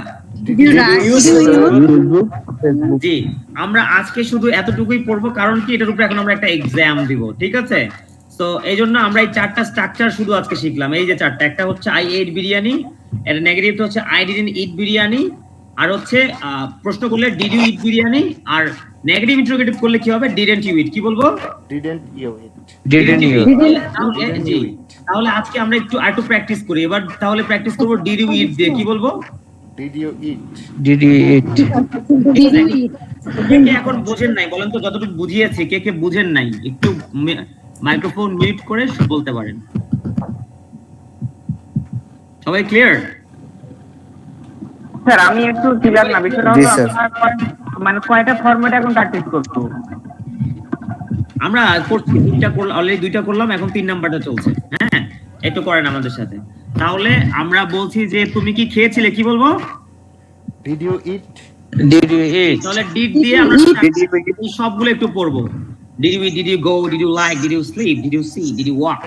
Did you write? use Did you use? Facebook? জি, আমরা আজকে শুধু এতটুকুই পড়বো, কারণ কি এটার উপরে এখন আমরা একটা এক্সাম দিব, ঠিক আছে? তো এই জন্য আমরা এই চারটা স্ট্রাকচার শুধু আজকে শিখলাম, এই যে চারটা। একটা হচ্ছে আই এট বিরিয়ানি, এর নেগেটিভটা হচ্ছে আই ডিডন্ট ইট বিরিয়ানি, আর হচ্ছে প্রশ্ন করলে ডিড ইউ ইট বিরিয়ানি, আর নেগেটিভ ইন্টারোগেটিভ করলে কি হবে? ডিডন্ট ইউ ইট কি বলবো? Didn't you eat? Didn't you? তাহলে জি, তাহলে আজকে আমরা একটু প্র্যাকটিস করি। এবার তাহলে প্র্যাকটিস করব ডিড ইউ ইট দিয়ে, কি বলবো? Did you eat? Did you eat? Did you eat? কে কে এখন বুঝেন নাই বলেন তো? যতটুকু বুঝিয়েছি কে কে বুঝেন নাই একটু মাইক্রোফোন মিউট করে বলতে পারেন। সবাই ক্লিয়ার? স্যার আমি একটু ক্লিয়ার না, বিষয়টা জি, হলো স্যার। মানে কয়টা ফরম্যাট এখন প্র্যাকটিস করছো? আমরা করছি অলরেডি দুইটা করলাম, এখন 3 নাম্বারটা চলছে। হ্যাঁ একটু করেন আমাদের সাথে। তাহলে আমরা বলছি যে তুমি কি খেয়েছিলে, কি বলবো? Did you eat? Did you eat? তাহলে ডিড দিয়ে আমরা সবগুলো একটু পড়বো। Did you eat, did you go, did you like, did you sleep, did you see, did you walk.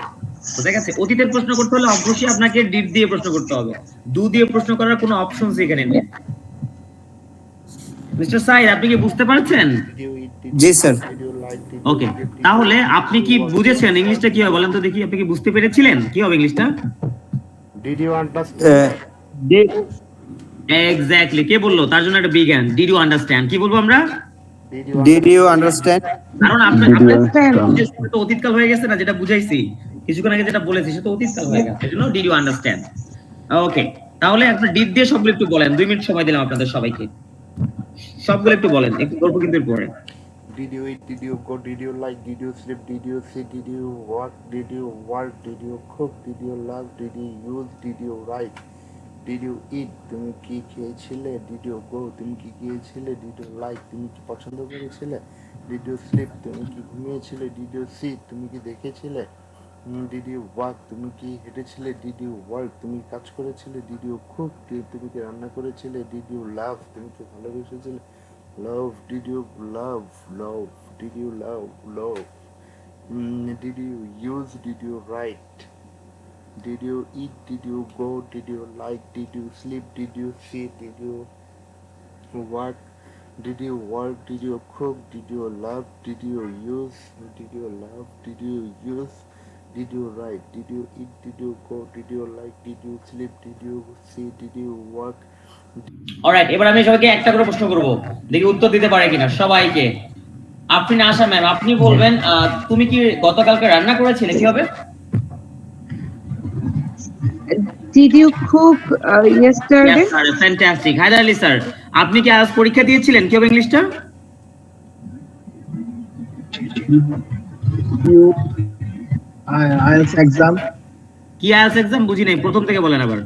বুঝা গেছে? অতীতের প্রশ্ন করতে হলে অবশ্যই আপনাকে ডিড দিয়ে প্রশ্ন করতে হবে, ডু দিয়ে প্রশ্ন করার কোনো অপশনস এখানে নেই। মিস্টার সাইদ, আপনি কি বুঝতে পারছেন? জি স্যার। ওকে, তাহলে আপনি কি বুঝেছেন ইংলিশটা কি হবে বলেন তো দেখি, আপনি কি বুঝতে পেরেছিলেন কি হবে ইংলিশটা? Did you understand? এক্স্যাক্টলি, কে বললো? তার জন্য একটা big hand. Did you understand কি বলবো আমরা? Did you understand? কারণ Did you understand? তো অতীতকাল হয়ে গেছে না, যেটা বুঝাইছি কিছুক্ষণ আগে, যেটা বলেছি সেটা অতীতকাল হয়ে গেছে, এজন্য ডিড ইউ আন্ডারস্ট্যান্ড। ওকে, তাহলে একটা ডিড দিয়ে সবগুলো একটু বলেন, 2 মিনিট সময় দিলাম আপনাদের সবাইকে, সবগুলো একটু বলেন, একটু গল্প কিন্তু পরে। Did you eat? Did you go? Did you like? Did you sleep? Did you sit? Did you walk? Did you work? Did you cook? Did you love? Did you use? Did you write? Did you eat? তুমি কি খেয়েছিলে? Did you go? তুমি কি গিয়েছিলে? Did you like? তুমি কি পছন্দ করেছিলে? Did you sleep? তুমি কি ঘুমিয়েছিলে? Did you see? তুমি কি দেখেছিলে? Did you walk? তুমি কি হেঁটেছিলে? Did you work? তুমি কাজ করেছিলে? Did you cook? তুমি কি রান্না করেছিলে? Did you love? তুমি কি ভালোবেসেছিলে? Love? Did you love? Love? Did you love? Love? Did you use? Did you write? Did you eat? Did you go? Did you like? Did you sleep? Did you see? Did you work? Did you work? Did you cook? Did you love? Did you use? Did you love? Did you use? Did you write? Did you eat? Did you go? Did you like? Did you sleep? Did you see? Did you work? Alright, এবার আমি সবাইকে একটা করে প্রশ্ন করব, দেখি উত্তর দিতে পারে কিনা সবাইকে। আপনি আশা ম্যাম, আপনি বলবেন তুমি কি গতকালকে রান্না করেছিলে, কি হবে? Did you cook yesterday? Yes sir, fantastic. Haider Ali sir, আপনি কি আজ পরীক্ষা দিয়েছিলেন, কি হবে ইংলিশটা? You IELTS exam. কি আইএলটিএস এক্সাম? বুঝি নাই, প্রথম থেকে বলেন আবার।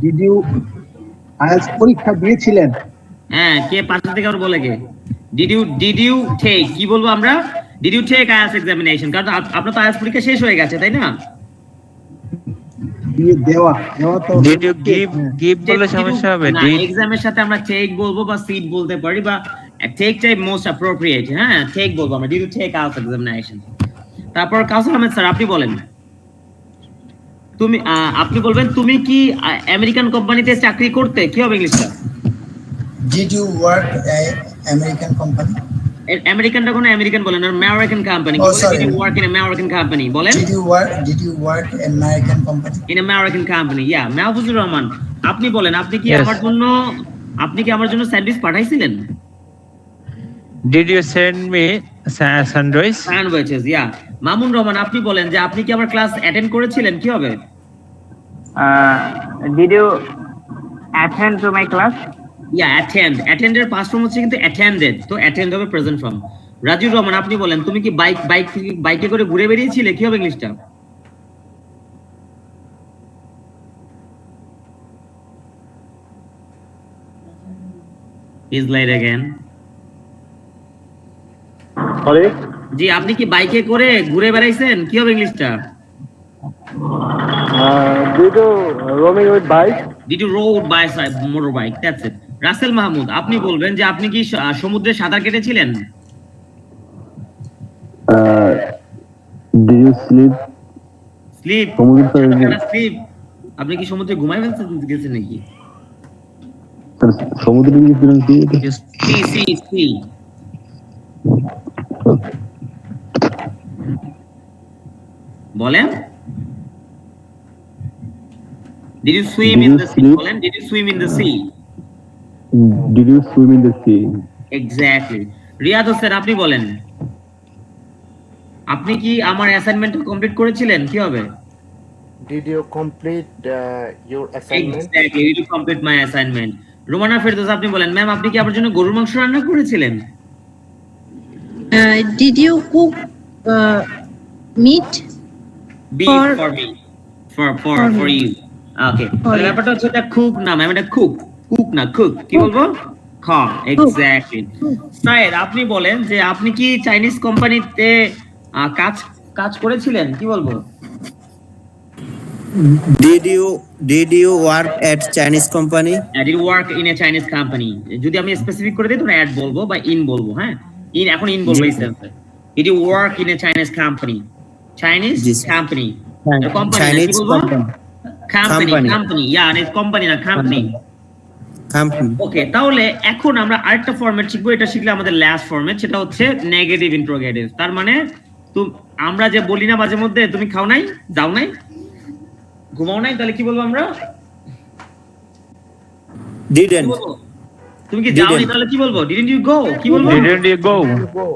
Did you IELTS পরীক্ষা দিয়েছিলেন? হ্যাঁ, কে পাশ থেকে আবার বলে কে? ডিড ইউ টেক, কি বলবো আমরা? Did you take IELTS examination, কারণ আপনার তো আইএলটিএস পরীক্ষা শেষ হয়ে গেছে, তাই না? দিয়ে দেওয়া তো Did you give বলে সমস্যা হবে? না, Did এক্সামের সাথে আমরা টেক বলবো বা সিট বলতে পারি, বা টেকটাই মোস্ট অ্যাপ্রোপ্রিয়েট। হ্যাঁ, টেক বলবো আমরা, did you take IELTS examination. তারপর কাউসার আহমেদ স্যার, আপনি বলেন, আপনি বলবেন তুমি কি আমেরিকান কোম্পানিতে চাকরি করতে, কি হবে ইংলিশটা? Did you work a American company? আমেরিকানটা কোনো আমেরিকান বলেন, আর American company Oh, sorry. Did you work in American company বলেন। Did you work American company? In American company, yeah. Mahfuzur Rahman, আপনি বলেন, আপনি কি Yes. আমার জন্য স্যান্ডউইচ পাঠাইছিলেন? Did you send me sandwich? Sandwiches, yeah. Mamun Rahman, আপনি বলেন যে আপনি কি আমার ক্লাস অ্যাটেন্ড করেছিলেন, কি হবে? Did you attend to my class? Yeah, অ্যাটেন্ডের পাস্ট ফর্ম হচ্ছে কিন্তু অ্যাটেন্ডেড, তো অ্যাটেন্ড হবে প্রেজেন্ট ফর্ম। রাজীব রহমান, আপনি বলেন, তুমি কি বাইকে করে ঘুরে বেরিয়েছিলে, কি হবে ইংলিশটা? Is light again. সরি, জি, আপনি কি বাইকে করে ঘুরে বেড়াইছেন, কি হবে ইংলিশটা? Did you roaming with bike? Did you rode by motor bike, that's it. Russell Mahmud, আপনি বলবেন যে আপনি কি সমুদ্রে সাঁতার কেটেছিলেন? Did you sleep? স্লিপ, সমুদ্রে স্লিপ। আপনি কি সমুদ্রে ঘুমাই গেছেন নাকি? সমুদ্রে গিয়েছিলেন কি? সি। বলেন, did you swim in the sea, বলেন, did you swim in the sea? Did you swim in the sea? Exactly. Riyad Hossain, আপনি বলেন, আপনি কি আমার অ্যাসাইনমেন্ট কমপ্লিট করেছিলেন, কি হবে? Did you complete your assignment? Exactly, did you complete my assignment. Romana Ferdous, আপনি বলেন, ম্যাম আপনি কি আমার জন্য গরুর মাংস রান্না করেছিলেন? Did you cook meat? Be For- for me, for For me. You. Okay, For you. ব্যাপারটা হচ্ছে এটা কুক না ম্যাম, এটা কুক না, কুক, কি বলবো? খ, এক্স্যাক্টলি। স্যার, আপনি বলেন যে আপনি কি চাইনিজ কোম্পানিতে কাজ করেছিলেন, কি বলবো? Did you work at Chinese company? Did you work in a Chinese company? যদি আমি স্পেসিফিক করে দিই তাহলে অ্যাট বলবো বা ইন বলবো। হ্যাঁ, এখন ইন বলবো এই সেন্সে। Did you work in a Chinese company? Chinese Yes. company. Company. Chinese company. Company. Yeah, it's company না company. Company. ওকে, তাহলে এখন আমরা আরেকটা ফরম্যাট শিখবো, এটা শিখলে আমাদের লাস্ট ফরম্যাট, সেটা হচ্ছে নেগেটিভ ইন্টারোগেটিভ। তার মানে আমরা যে বলি না মাঝে মধ্যে তুমি খাও নাই, যাও নাই, ঘুমাও নাই, তাহলে কি বলবো আমরা? Didn't. তুমি কি যাওনি, তাহলে কি বলবো? Didn't you go? কি বলবো? Didn't you go?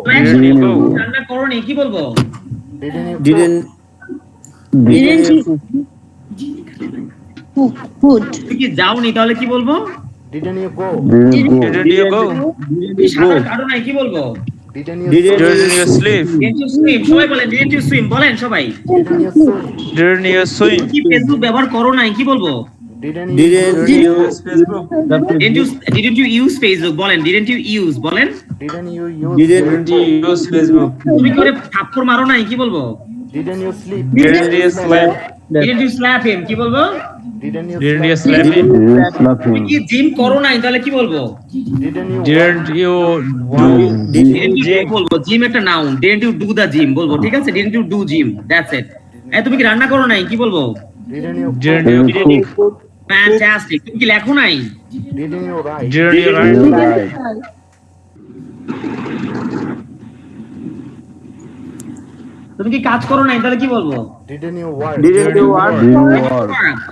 Didn't you go? রান্না করোনি, কি বলবো? Didn't. Food. তুমি কি যাওনি, তাহলে কি বলবো? Didn't you go? Didn't you go? তুমি সাঁতার কাটো নাই, কি বলবো? Didn't you Didn't you sleep? Didn't you swim? সবাই বলেন didn't you swim, বলেন সবাই। Didn't you swim? কি ফেসবুক ব্যবহার করো নাই, কি বলবো? Didn't you use Facebook? Didn't you use Facebook, বলেন didn't you use, বলেন। Didn't you use? Didn't you use Facebook? তুমি কি করে থাপ্পড় মারো নাই, কি বলবো? Didn't you sleep? Didn't you sleep? Didn't you slap him, কি বলবো? Didn't you Didn't you sleep? sleep? তুমি কি জিম করো নাই, তাহলে কি বলবো? Didn't you Didn't you Didn't you do বলবো, জিম একটা noun, didn't you do the gym বলবো, ঠিক আছে? Didn't you do gym, that's it. তুমি কি রান্না করো নাই, কি বলবো? Didn't you Didn't you cook? Fantastic. তুমি কি লেখো নাই? Didn't you write? Didn't you write? তুমি কি কাজ করো নাই, তাহলে কি বলবো? Didn't you work? Didn't you work?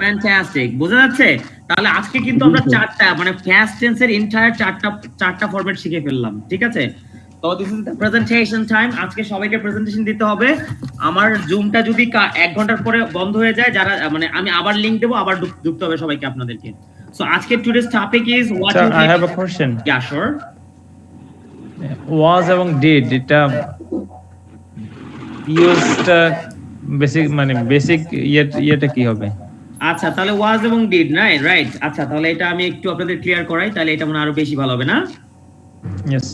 Fantastic. বোঝা যাচ্ছে? তাহলে আজকে কিন্তু আমরা চারটা মানে past tense এর এন্টায়ার চারটা ফরম্যাট শিখে ফেললাম, ঠিক আছে? তো this is the presentation time. আজকে সবাইকে প্রেজেন্টেশন দিতে হবে। আমার জুমটা যদি 1 ঘন্টার পরে বন্ধ হয়ে যায়, যারা মানে আমি আবার লিংক দেব, আবার ঢুকতে হবে সবাইকে আপনাদেরকে। সো আজকে today's topic is what Sir, you I have a question. Yeah, sure. Was এবং did এটা used বেসিক মানে বেসিক ইয়েটা কি হবে? আচ্ছা, তাহলে ওয়াজ এবং ডিড নাই, রাইট? আচ্ছা, তাহলে এটা আমি একটু আপনাদের ক্লিয়ার করাই, তাহলে এটা মনে আরো বেশি ভালো হবে না? Yes.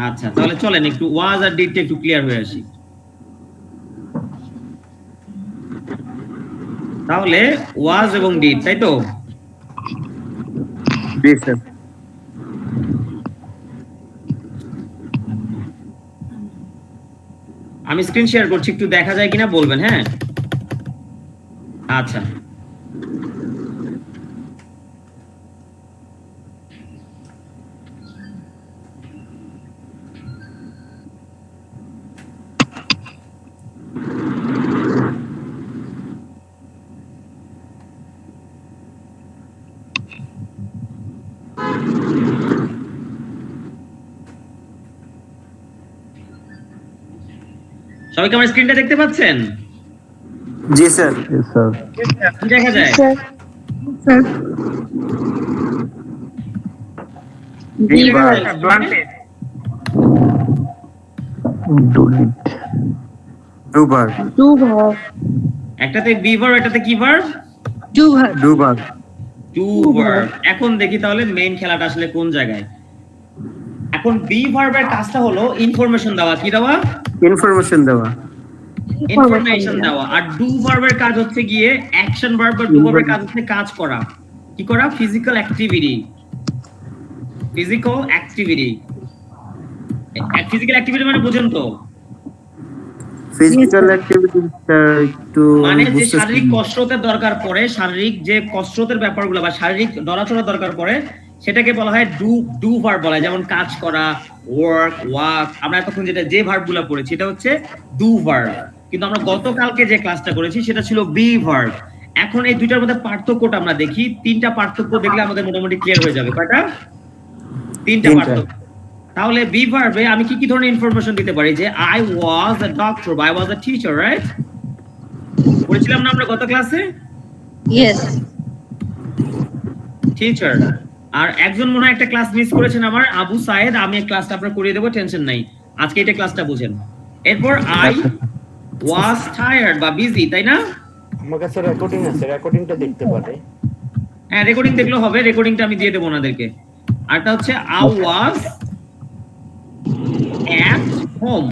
আচ্ছা, তাহলে চলেন একটু ওয়াজ আর ডিডটা একটু ক্লিয়ার হয়ে আসি। তাহলে ওয়াজ এবং ডিড, তাই তো? Yes, sir. আমি স্ক্রিন শেয়ার করছি, একটু দেখা যায় কিনা বলবেন, হ্যাঁ? আচ্ছা, সবাই কি আমার স্ক্রিনটা দেখতে পাচ্ছেন? জি স্যার। Yes, sir. কি দেখা যায়? Do it. Do verb. Do verb. একটাতে বি ভার্ব, একটাতে কি verb? Do verb. Do verb. To verb. এখন দেখি তাহলে মেইন খেলাটা আসলে কোন জায়গায়। এখন বি ভার্বের কাজটা হলো ইনফরমেশন দেওয়া, কি দেওয়া? Information দেওয়া। ইনফরমেশন দেওয়া। আর ডু ভার্বের কাজ হচ্ছে গিয়ে অ্যাকশন ভার্ব, বা ডু ভার্বের কাজ হচ্ছে কাজ করা। কি করা? Physical activity. Physical activity. Physical activity মানে বুঝেন তো? Physical activities একটু মানে যে শারীরিক কসরতের দরকার পড়ে, শারীরিক যে কসরতের ব্যাপারগুলো বা শারীরিক নড়াচড়ার দরকার পড়ে, সেটাকে বলা হয় ডু ভার্ব বলা হয়। যেমন কাজ করা, ওয়ার্ক, ওয়াক। আমরা এতক্ষণ যে ভার্বগুলো পড়েছি এটা হচ্ছে ডু ভার্ব। কিন্তু আমরা গতকালকে যে ক্লাসটা করেছি সেটা ছিল বি ভার্ব। এখন এই দুইটার মধ্যে পার্থক্যটা আমরা দেখি। তিনটা পার্থক্য দেখলে আমাদের মোটামুটি ক্লিয়ার হয়ে যাবে। কয়টা? তিনটা পার্থক্য। তাহলে বি ভার্বে আমি কি কি ধরনের ইনফরমেশন দিতে পারি? যে I was a doctor, I was a teacher, right? পড়েছিলাম না আমরা গত ক্লাসে? Yes. টিচার। আর একজন মনে হয় একটা ক্লাস মিস করেছেন, আমার আবু সায়েদ। আমি এই ক্লাসটা আপনার করিয়ে দেবো, টেনশন নাই। আজকে এটা ক্লাসটা বুঝেন। এরপর আই ওয়াজ টায়ার্ড বা বিজি, তাই না? আমার কাছে রেকর্ডিং আছে, রেকর্ডিংটা দেখতে পারে। হ্যাঁ, রেকর্ডিং দেখলেও হবে, রেকর্ডিংটা আমি দিয়ে দেবো ওনাদেরকে। আরটা হচ্ছে আই ওয়াজ at home।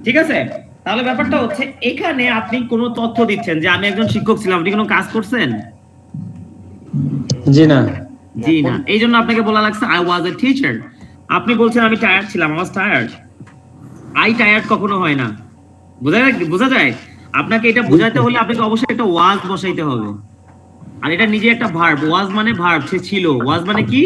ঠিক আছে? তাহলে ব্যাপারটা হচ্ছে এখানে আপনি কোনো তথ্য দিচ্ছেন যে আমি একজন শিক্ষক ছিলাম, আপনি কোনো কাজ করছেন? জি না। জি না। এই জন্য আপনাকে বলা লাগছে আই ওয়াজ এ টিচার। আপনি বলছেন আমি টায়ার্ড ছিলাম, I was tired. I tired কখনো হয় না। বোঝা যায়? আপনাকে এটা বোঝাতে হলে আপনাকে অবশ্যই একটা ওয়াজ বসাইতে হবে। আর এটা নিজে একটা ভার্ব, ওয়াজ মানে ভার্ব, সে ছিল। ওয়াজ মানে কি?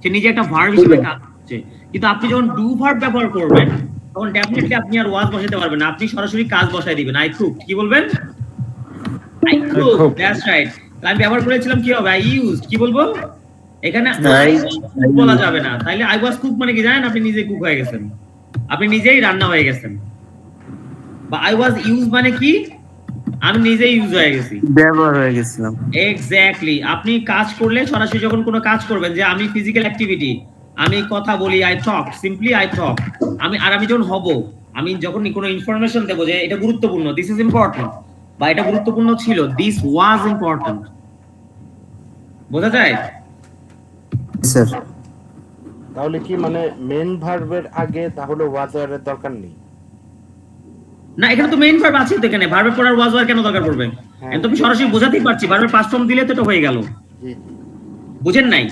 সে নিজে একটা ভার্ব হিসেবে কাজ করছে। কিন্তু আপনি যখন ডু ভার্ব ব্যবহার করবেন তখন ডেফিনেটলি আপনি আর ওয়াজ বসাইতে পারবেন না, আপনি সরাসরি কাজ বসাই দিবেন। আই কুক, কি বলবেন? I cook, that's right. আমি ব্যবহার করেছিলাম কি হবে? আই ইউজড, কি বলবো? এখানে আই বলা যাবে না। তাইলে আই ওয়াজ কুক মানে কি জানেন? আপনি নিজে কুক হয়ে গেছেন, আপনি নিজেই রান্না হয়ে গেছেন। বা আই ওয়াজ ইউজ মানে কি? আমি নিজেই ইউজ হয়ে গেছি, ব্যবহার হয়ে গেছিলাম। এক্স্যাক্টলি। আপনি কাজ করলে সরাসরি যখন কোনো কাজ করবেন, যে আমি ফিজিক্যাল অ্যাক্টিভিটি, আমি কথা বলি, I talk, simply I talk. আমি যখন হব, আমি যখন কোনো ইনফরমেশন দেবো যে এটা গুরুত্বপূর্ণ, দিস ইজ ইম্পর্টেন্ট, বা এটা গুরুত্বপূর্ণ ছিল, দিস ওয়াজ ইম্পর্টেন্ট। বোঝা যায়? স্যার তাহলে কি মানে মেন ভার্বের আগে তাহলে ওয়াজ এর দরকার নেই? না, এখানে তো মেইন ভার্ব আছে, তো এখানে ভার্বের পর আর ওয়াজ ওয়ার কেন দরকার পড়বে? আমি তো সরাসরি বোঝাতেই পারছি, ভার্বের পাস্ট ফর্ম দিলে তো এটা হয়ে গেল। জি জি। বুঝেন নাই?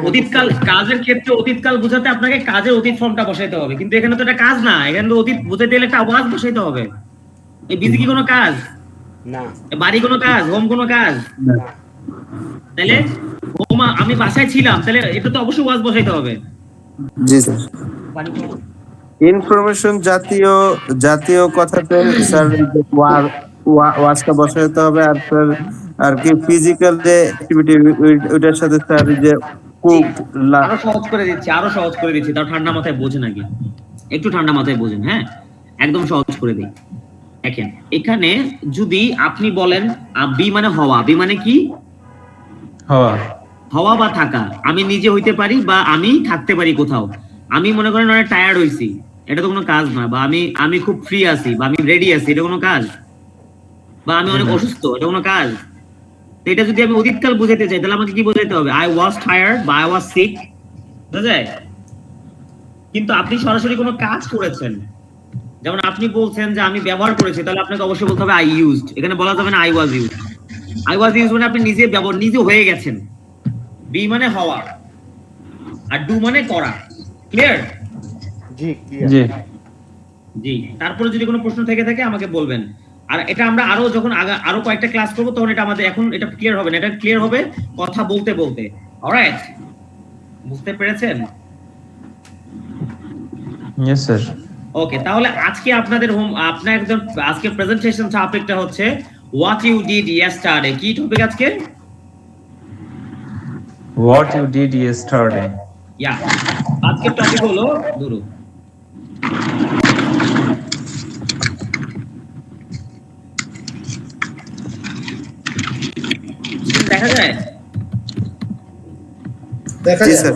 অতীতকাল, কাজের ক্ষেত্রে অতীতকাল বোঝাতে আপনাকে কাজের অতীত ফর্মটা বসাইতে হবে, কিন্তু এখানে তো এটা কাজ না, এখানে তো অতীত বোঝাতে গেলে একটা ওয়াজ বসাইতে হবে। এই বিজি কি কোনো কাজ? না। বাড়ি কোনো কাজ? হোম কোনো কাজ? তাহলে হোম, আমি বাসায় ছিলাম, তাহলে এটা তো অবশ্যই ওয়াজ বসাইতে হবে। জি স্যার। ইনফরমেশন জাতীয় জাতীয় কথাতে স্যার ওয়াজটা বসাতে হবে। আর স্যার আর কি ফিজিক্যাল যে অ্যাক্টিভিটি ওইটার সাথে স্যার যে কুক, আরো সহজ করে দিচ্ছি, আরো সহজ করে দিচ্ছি, তাও ঠান্ডা মাথায় বোঝেন আগে, একটু ঠান্ডা মাথায় বোঝেন। হ্যাঁ, একদম সহজ করে দিই। দেখেন, এখানে যদি আপনি বলেন বি মানে হওয়া, বি মানে কি? হওয়া। হওয়া বা থাকা। আমি নিজে হইতে পারি বা আমি থাকতে পারি কোথাও। আমি মনে করেন অনেক টায়ার্ড হইছি, এটা তো কোনো কাজ না। বা আমি খুব ফ্রি আছি, বা আমি রেডি আছি, এটা কোনো কাজ? বা আমি অনেক অসুস্থ, এটা কোনো কাজ? তো এটা যদি আমি অতীতকাল বুঝাইতে চাই, তাহলে আমাকে কি বোঝাইতে হবে? আই ওয়াজ টায়ার্ড বা আই ওয়াজ সিক। বুঝা যায়? কিন্তু আপনি সরাসরি কোনো কাজ করেছেন, যেমন আপনি বলছেন যে আমি ব্যবহার করেছি, তাহলে আপনাকে অবশ্যই বলতে হবে আই ইউজড। এখানে বলা যাবে না I was used. I was used মানে আপনি নিজে ব্যবহার, নিজে হয়ে গেছেন। বি মানে হওয়া, আর ডু মানে করা। ক্লিয়ার? জি ক্লিয়ার। জি জি। তারপরে যদি কোনো প্রশ্ন থেকে থাকে আমাকে বলবেন। আর এটা আমরা আরো যখন আরো কয়েকটা ক্লাস করব, তখন এটা আমাদের, এখন এটা ক্লিয়ার হবে না, এটা ক্লিয়ার হবে কথা বলতে বলতে। অলরাইট? বুঝতে পেরেছেন? Yes sir. ওকে, তাহলে আজকে আপনাদের আপনার একদম আজকে প্রেজেন্টেশন টপিকটা হচ্ছে হোয়াট ইউ ডিড ইয়েস্টারডে। কি টপিক আজকে? What you did yesterday. Yeah, আজকের টপিক হলো ধরো দেখা যায়, দেখা জি যায়। স্যার।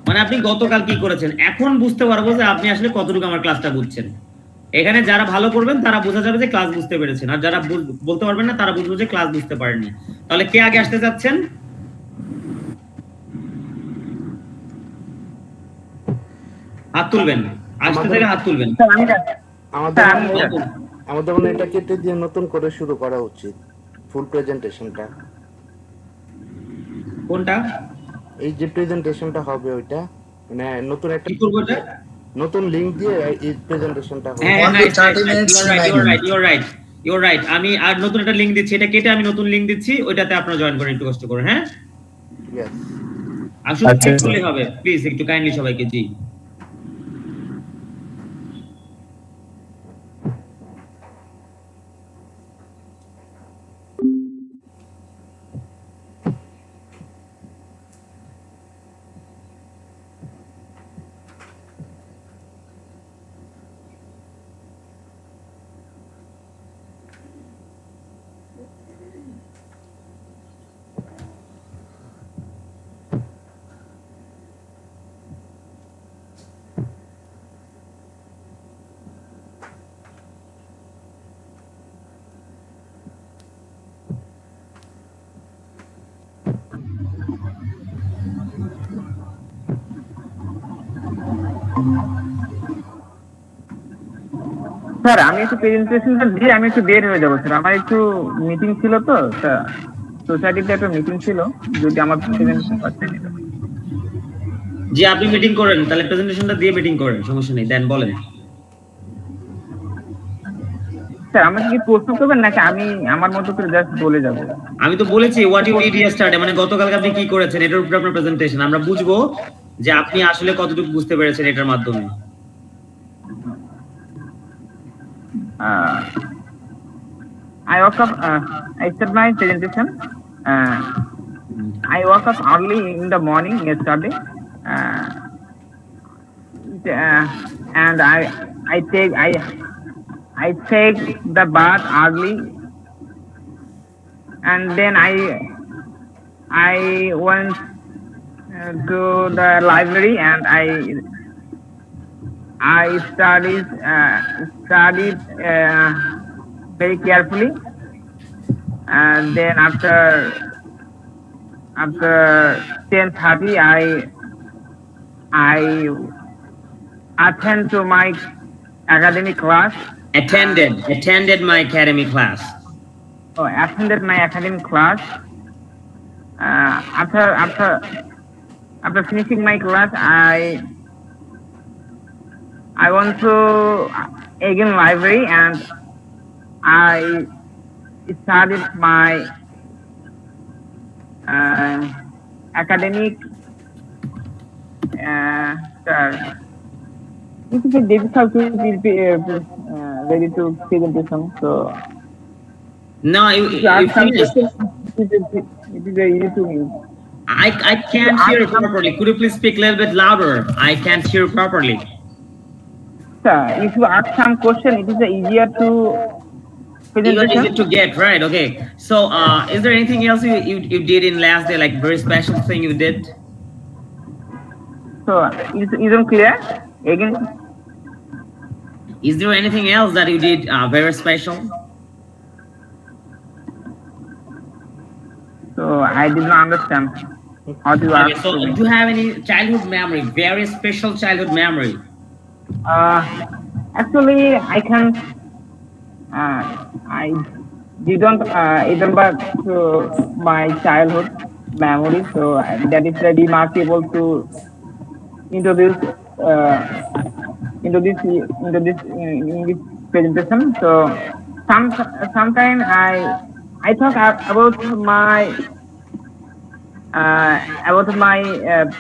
মানে আপনি গতকাল কি করেছেন, এখন বুঝতে পারবো যে আপনি আসলে কতটুকু আমার ক্লাসটা বুঝছেন। এখানে যারা ভালো করবেন তারা বোঝা যাবে যে ক্লাস বুঝতে পেরেছেন, আর যারা বলতে পারবেন না তারা বুঝবো যে ক্লাস বুঝতে পারেননি। তাহলে কে আগে আসতে যাচ্ছেন? হাত তুলবেন, আসতে থেকে হাত তুলবেন। আমাদের মনে এটা কেটে দিয়ে নতুন করে শুরু করা উচিত, ফুল প্রেজেন্টেশনটা। কোনটা? এই যে প্রেজেন্টেশনটা হবে ওইটা, মানে নতুন একটা কি করব এটা? নতুন লিংক দিয়ে এই প্রেজেন্টেশনটা হবে। হ্যাঁ, 30 minutes, ইউ আর রাইট। আমি আর নতুন একটা লিংক দিচ্ছি, এটা কেটে আমি নতুন লিংক দিচ্ছি, ওইটাতে আপনারা জয়েন করেন একটু কষ্ট করে। হ্যাঁ, ইয়েস। আসলে চেক করলে হবে, প্লিজ একটু কাইন্ডলি সবাইকে। জি। স্যার আমি একটু প্রেজেন্টেশনটা দিয়ে আমি একটু বের হয়ে যাবো স্যার, আমার একটু মিটিং ছিল তো স্যার। সোসাইটিতে একটা মিটিং ছিল, যদি আমার প্রেজেন্টেশন করতে দিত। জি, আপনি মিটিং করেন, তাহলে প্রেজেন্টেশনটা দিয়ে মিটিং করেন, সমস্যা নেই, দেন বলেন। স্যার আমাকে কি প্রশ্ন করবেন নাকি আমি আমার মতো করে জাস্ট বলে যাব? আমি তো বলেছি হোয়াট ইউ ডিড ইয়েস্টারডে, মানে গতকালকে আপনি কি করেছেন এটার উপরে আপনার প্রেজেন্টেশন, আমরা বুঝবো যে আপনি আসলে কতটুকু বুঝতে পেরেছেন এটার মাধ্যমে। I woke up. I start my presentation. I woke up early in the morning yesterday, and I take the bath early, and then I went to the library and I studied very carefully, and then after 10:30 I attend to my academic class. Attended my academy class. Attended my academic class. After finishing my class, I went to again library and I started my academic. It is a difficult to be ready to presentation. So No, you finished. It is a easy to me. I can't hear you properly. Could you please speak a little bit louder? I can't hear you properly. Sir, if you ask some question, it is easier to presentation. Easy to get, right? Okay. So, is there anything else you did in last day, like very special thing you did? So, isn't clear? Again, Is there anything else that you did very special? so I did not understand how to Okay, ask. so do you have any childhood memory, very special childhood memory? Actually, I can. I didn't remember to my childhood memory, so that is very remarkable to introduce in this presentation. So sometime I talk about my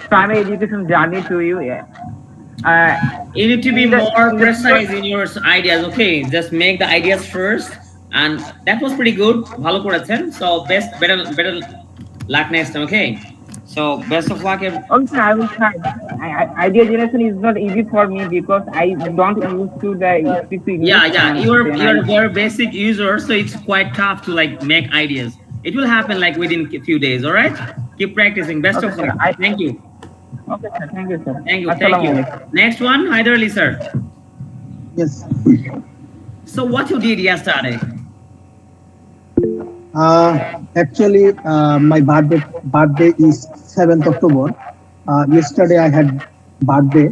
primary education journey to you. You need to be more precise in your ideas. Okay, just make the ideas first, and that was pretty good. Bhalo korechen. So better luck next time. Okay. So best of luck. Also, I will try. Idea generation is not easy for me because I don't used to the speaking. Yeah. You're a very basic user, so it's quite tough to like make ideas. It will happen like within a few days. All right. Keep practicing. Best of luck. Thank you. Okay, sir. Thank you, sir. Thank you. Next one, Haider Ali, sir. Yes. So what you did yesterday? Actually, my birthday is 7th October. Yesterday I had birthday.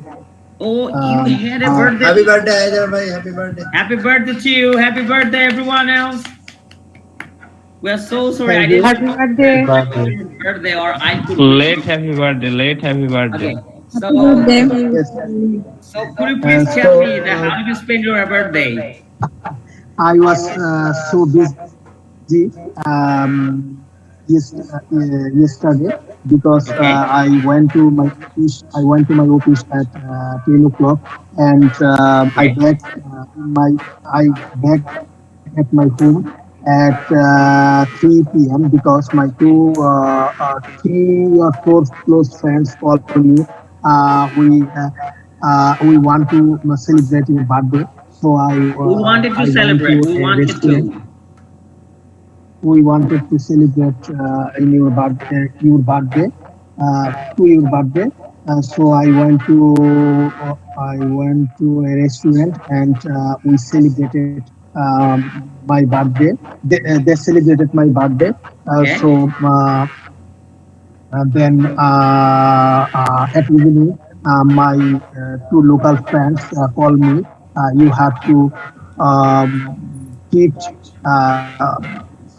Oh, you had a birthday. Happy birthday, Haider bhai. Happy birthday. Happy birthday to you. Happy birthday, everyone else. We are so sorry. Thank I you. didn't Happy birthday. birthday or I could. Late happy birthday. Okay. So, Yes. so could you please So, tell me that how did you spend your birthday? I was so busy yesterday because I went to my office at 10 o'clock and I back at my home at 3 p.m. because my 3 or 4 close friends called me. We want to celebrate your birthday, so Who wanted to celebrate? Who wanted to? We wanted to celebrate in your birthday. So I went to a restaurant and we celebrated my birthday. They celebrated my birthday. Okay. So then at evening, my 2 local friends called me. You have to teach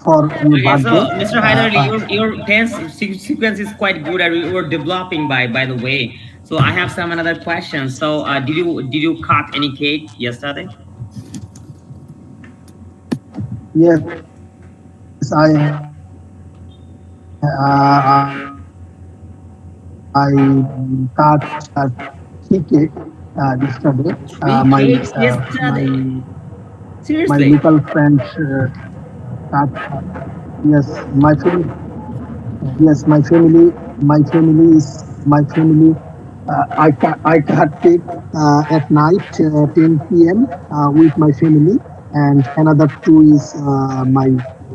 for your Okay, so birthday. Mr. Haidarli, your tense sequence is quite good, and you were developing by the way. So I have some another questions. So did you cut any cake yesterday? Yes, I cut ticket yesterday. Three cakes yesterday. My Seriously? local friend cut. Yes, my family. Yes, my family. I cut cake at night 10 p.m. With my family, and another two is my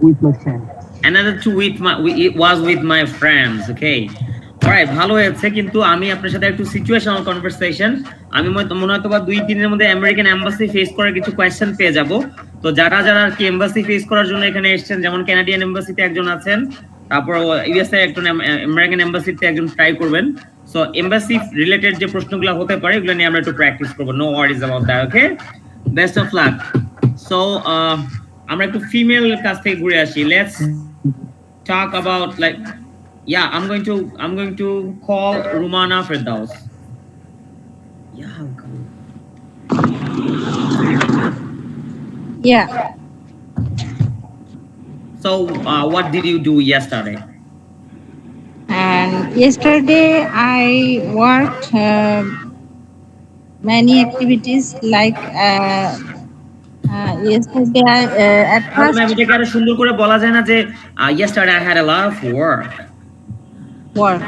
with my friend. Another two it was with my friends. Okay. Alright, ভালো হয়েছে, কিন্তু আমি আপনার সাথে একটু situational conversation, আমি মনে হয়তো বা 2-3 দিনের মধ্যে আমেরিকান এম্বাসি ফেস করার কিছু কোয়েশ্চেন পেয়ে যাব। তো যারা যারা আর কি এম্বাসি ফেস করার জন্য এখানে এসেছেন, যেমন কানাডিয়ান এম্বাসিতে একজন আছেন, তারপর ইউএসএ একজন, আমেরিকান এম্বাসিতে একজন ট্রাই করবেন। সো এম্বাসি রিলেটেড যে প্রশ্নগুলো হতে পারে এগুলো নিয়ে আমরা একটু প্র্যাকটিস করব। No worries about that. Okay, best of luck. So আমরা একটু ফিমেল কাছ থেকে ঘুরে আসি। Let's talk about, like, yeah, I'm going to call Rumana Firdaus. Yeah. Yeah. So what did you do yesterday? And yesterday I worked many activities like yesterday at first এটাকে আরো সুন্দর করে বলা যায় না যে yesterday I had a lot of work. work.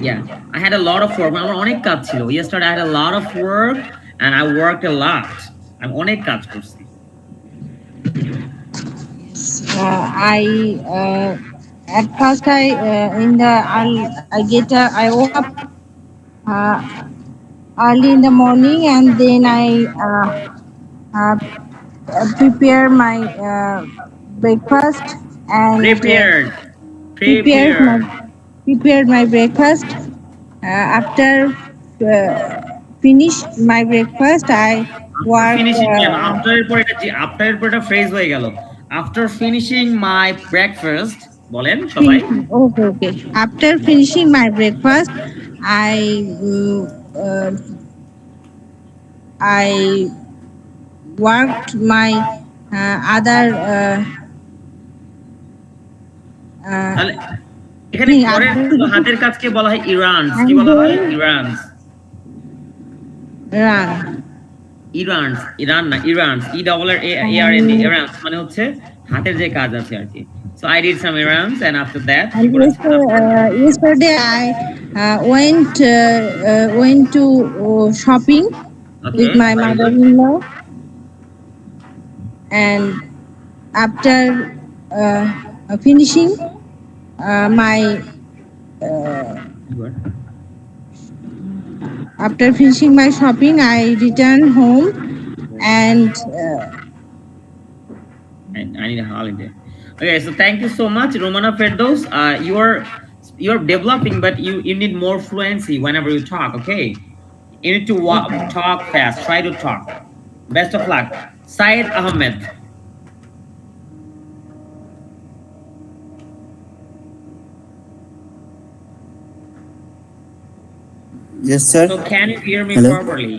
Yeah, I had a lot of work. আমার অনেক কাজ ছিল। Yesterday I had a lot of work and I worked a lot. আমি অনেক কাজ করছি। I at first I woke up early in the morning, and then I prepare my breakfast and prepared my breakfast. After finish my breakfast, I work. After এর পর একটা phrase হয়ে গেল। After finishing my breakfast, বলেন সবাই। Okay. After finishing my breakfast, I worked my other. তাহলে এখানে পরের হাতের কাজকে বলা হয় ইরানস। কি বলা হয়? ইরানস। ইরান না, ইরানস। ERRAN, ইরানস মানে হচ্ছে হাতের যে কাজ আছে আর কি। So I did some errands, and after that yesterday I went to shopping with my mother-in-law, and after finishing my shopping, I returned home, and I need a holiday. Okay, so thank you so much, Rumana Firdaus. You're developing, but you need more fluency whenever you talk. Okay, you need to talk fast. Try to talk. Best of luck. Syed Ahmed. Yes, sir. So can you hear me Hello? properly?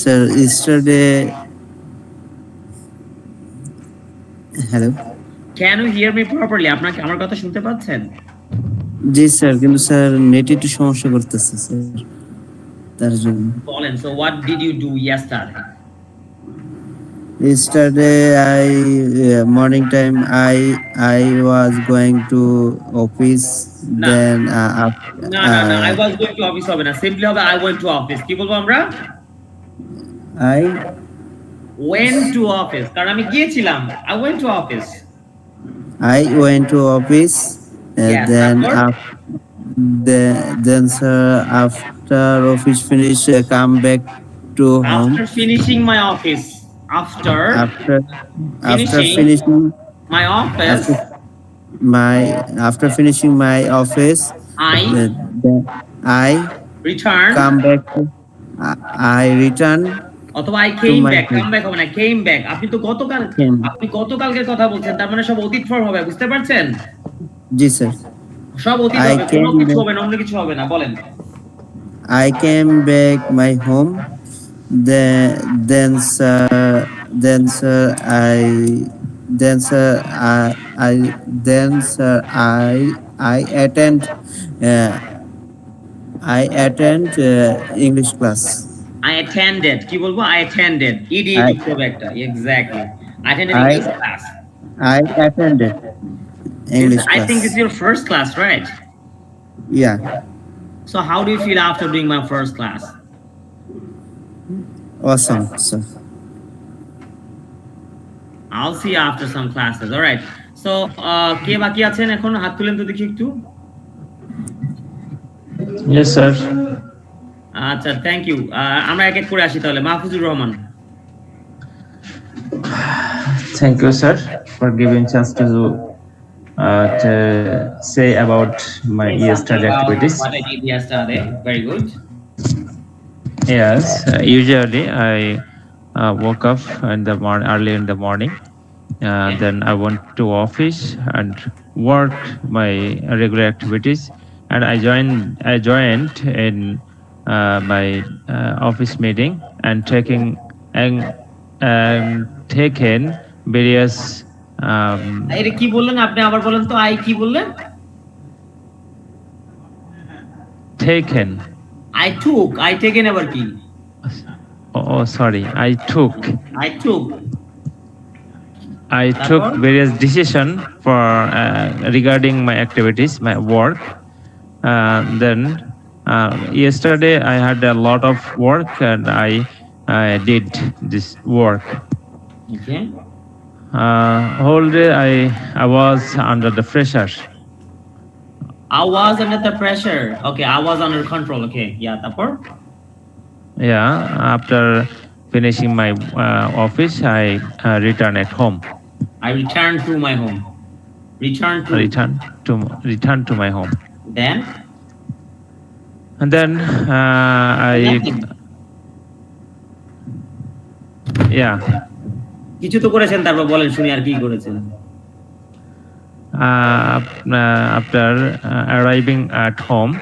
Sir, yesterday. Hello. Can you hear me properly? আপনাকে আমার কথা শুনতে পাচ্ছেন? জি sir, কিন্তু sir net একটু সমস্যা করতেছে sir, তার জন্য। বলেন, so what did you do yesterday? Yesterday, morning time, I was going to office. No. Then No, I was going to office হবে না, simply হবে I went to office. কি বলবো আমরা? I went to office, কারণ আমি গিয়েছিলাম। I went to office. went to office. Yes, Then sir, after office finish, come back to home. After finishing my office. After finishing my office. After finishing my office, I return. come back. I return অথবা I came my back, home. Come back হবে না, came back. আপনি তো Came. আপনি গতকালকের কথা বলছেন, তার মানে সব অতীত ফর্ম হবে, বুঝতে পারছেন? জি স্যার। সব অতীত I হবে, কোনো came কিছু back. হবে না, অন্য কিছু হবে না, বলেন। I came back my home. Then sir I uh, attend English class. I attended, কি বলবো? I attended, ed I যুক্ত হবে একটা, exactly. I attended I English class. I attended English I think class. this is your first class, right? Yeah, So how do you feel after doing my first class? awesome, sir. I'll see you after some classes. All right. So কে বাকি আছেন এখন? হাত তুলেন তো দেখি একটু। Yes, sir. আচ্ছা, thank you. আমরা এক এক করে আসি তাহলে। Mahfuzur Rahman. Thank you, sir, for giving chance to say about my yesterday activities. What I did yesterday. Very good. Yes, usually I woke up in the early in the morning. Then I went to office and work my regular activities, and I joined in my office meeting and taken various এটা কি বললেন আপনি? আবার বলেন তো, I কি বললেন? taken. I took, I taken আবার কি? Oh, sorry. I took various decision for regarding my activities, my work. Then yesterday I had a lot of work and I did this work. Okay. Whole day I was under the pressure. I was under the pressure. Okay, I was under control. Okay, yeah, তারপর? Yeah, after finishing my office, I return at home. I returned to my home. Return to my home. Then? And then Nothing. Yeah. কিছু তো করেছেন, তারপর বলেন শুনি আর কি করেছেন। After arriving at home,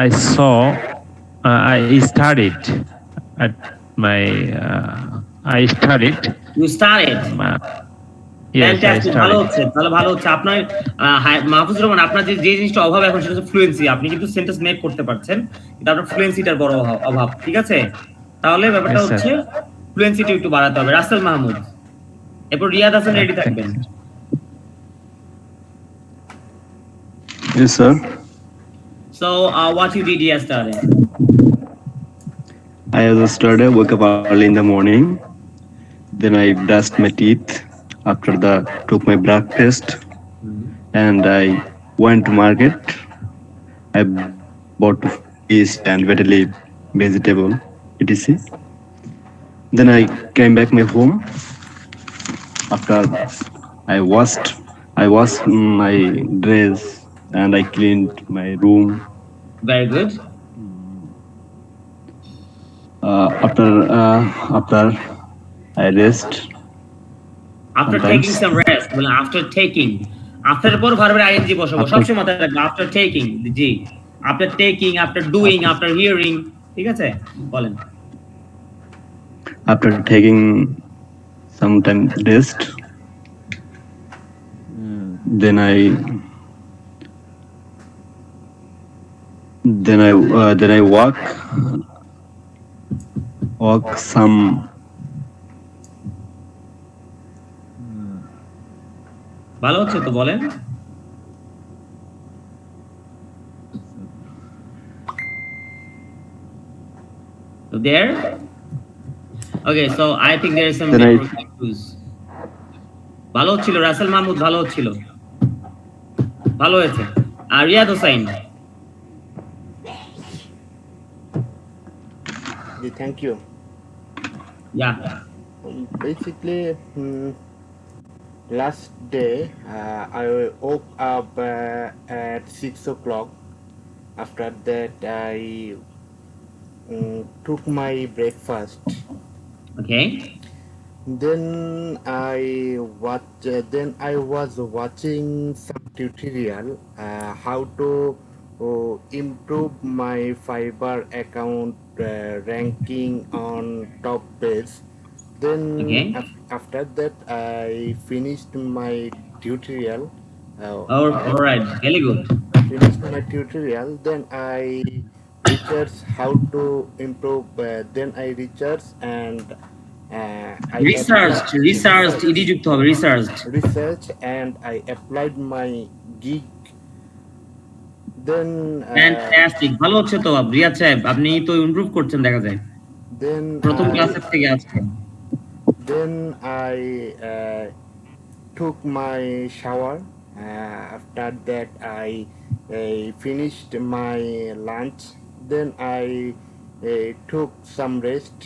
I saw I studied at my I studied. You started? Yes, I Fantastic. studied. ভালো হচ্ছে, ভালো হচ্ছে। আপনার মাহফুজুর রহমান, আপনার যে জিনিসটা অভাব এখন সেটা হচ্ছে ফ্লুয়েন্সি। আপনি কিন্তু সেন্টেন্স মেক করতে পারছেন, কিন্তু আপনার ফ্লুয়েন্সিটার বড় অভাব। ঠিক আছে, তাহলে ব্যাপারটা Yes, sir. হচ্ছে ফ্লুয়েন্সিটা একটু বাড়াতে হবে। রাসেল মাহমুদ, এরপর রিয়াদ হাসান, রেডি থাকবেন। Yes, sir. So what you did yesterday? I yesterday woke up early in the morning. Then I brushed my teeth. After that, took my breakfast, and I went to market. I bought fish and vegetable, etc. Then I came back my home. After I washed my dress and I cleaned my room. Very good. After I rest. After Sometimes. taking some rest, well, after taking, after পর ভার্বের ING বসাবো, সবসময় মাথায় রাখবেন। After taking, জি, after taking, after doing, after hearing, ঠিক আছে, বলেন। After taking some time rest, then I walk some. ভালো হচ্ছে তো, বলেন। So there. Okay, so I think there is some Then network issues. ভালো হচ্ছিল রাসেল মাহমুদ, ভালো হচ্ছিল, ভালো হয়েছে। আর Riyad Hossain. Thank you. Yeah. Basically, last day I woke up at 6 o'clock. After that, I took my breakfast. Okay. Then I was watching some tutorial how to improve my Fiverr account ranking on top page. Then Okay. after that I finished my tutorial. All right. Very good. Finished my tutorial. Then I research how to improve. Then I research and I Researched. ED যুক্ত হবে researched. research and I applied my gig. Then Fantastic. ভালো হচ্ছে তো রিয়াদ সাহেব, আপনি তো improve করছেন দেখা যায় then প্রথম ক্লাসের থেকে আজকে। then I took my shower. After that I finished my lunch. Then I took some rest.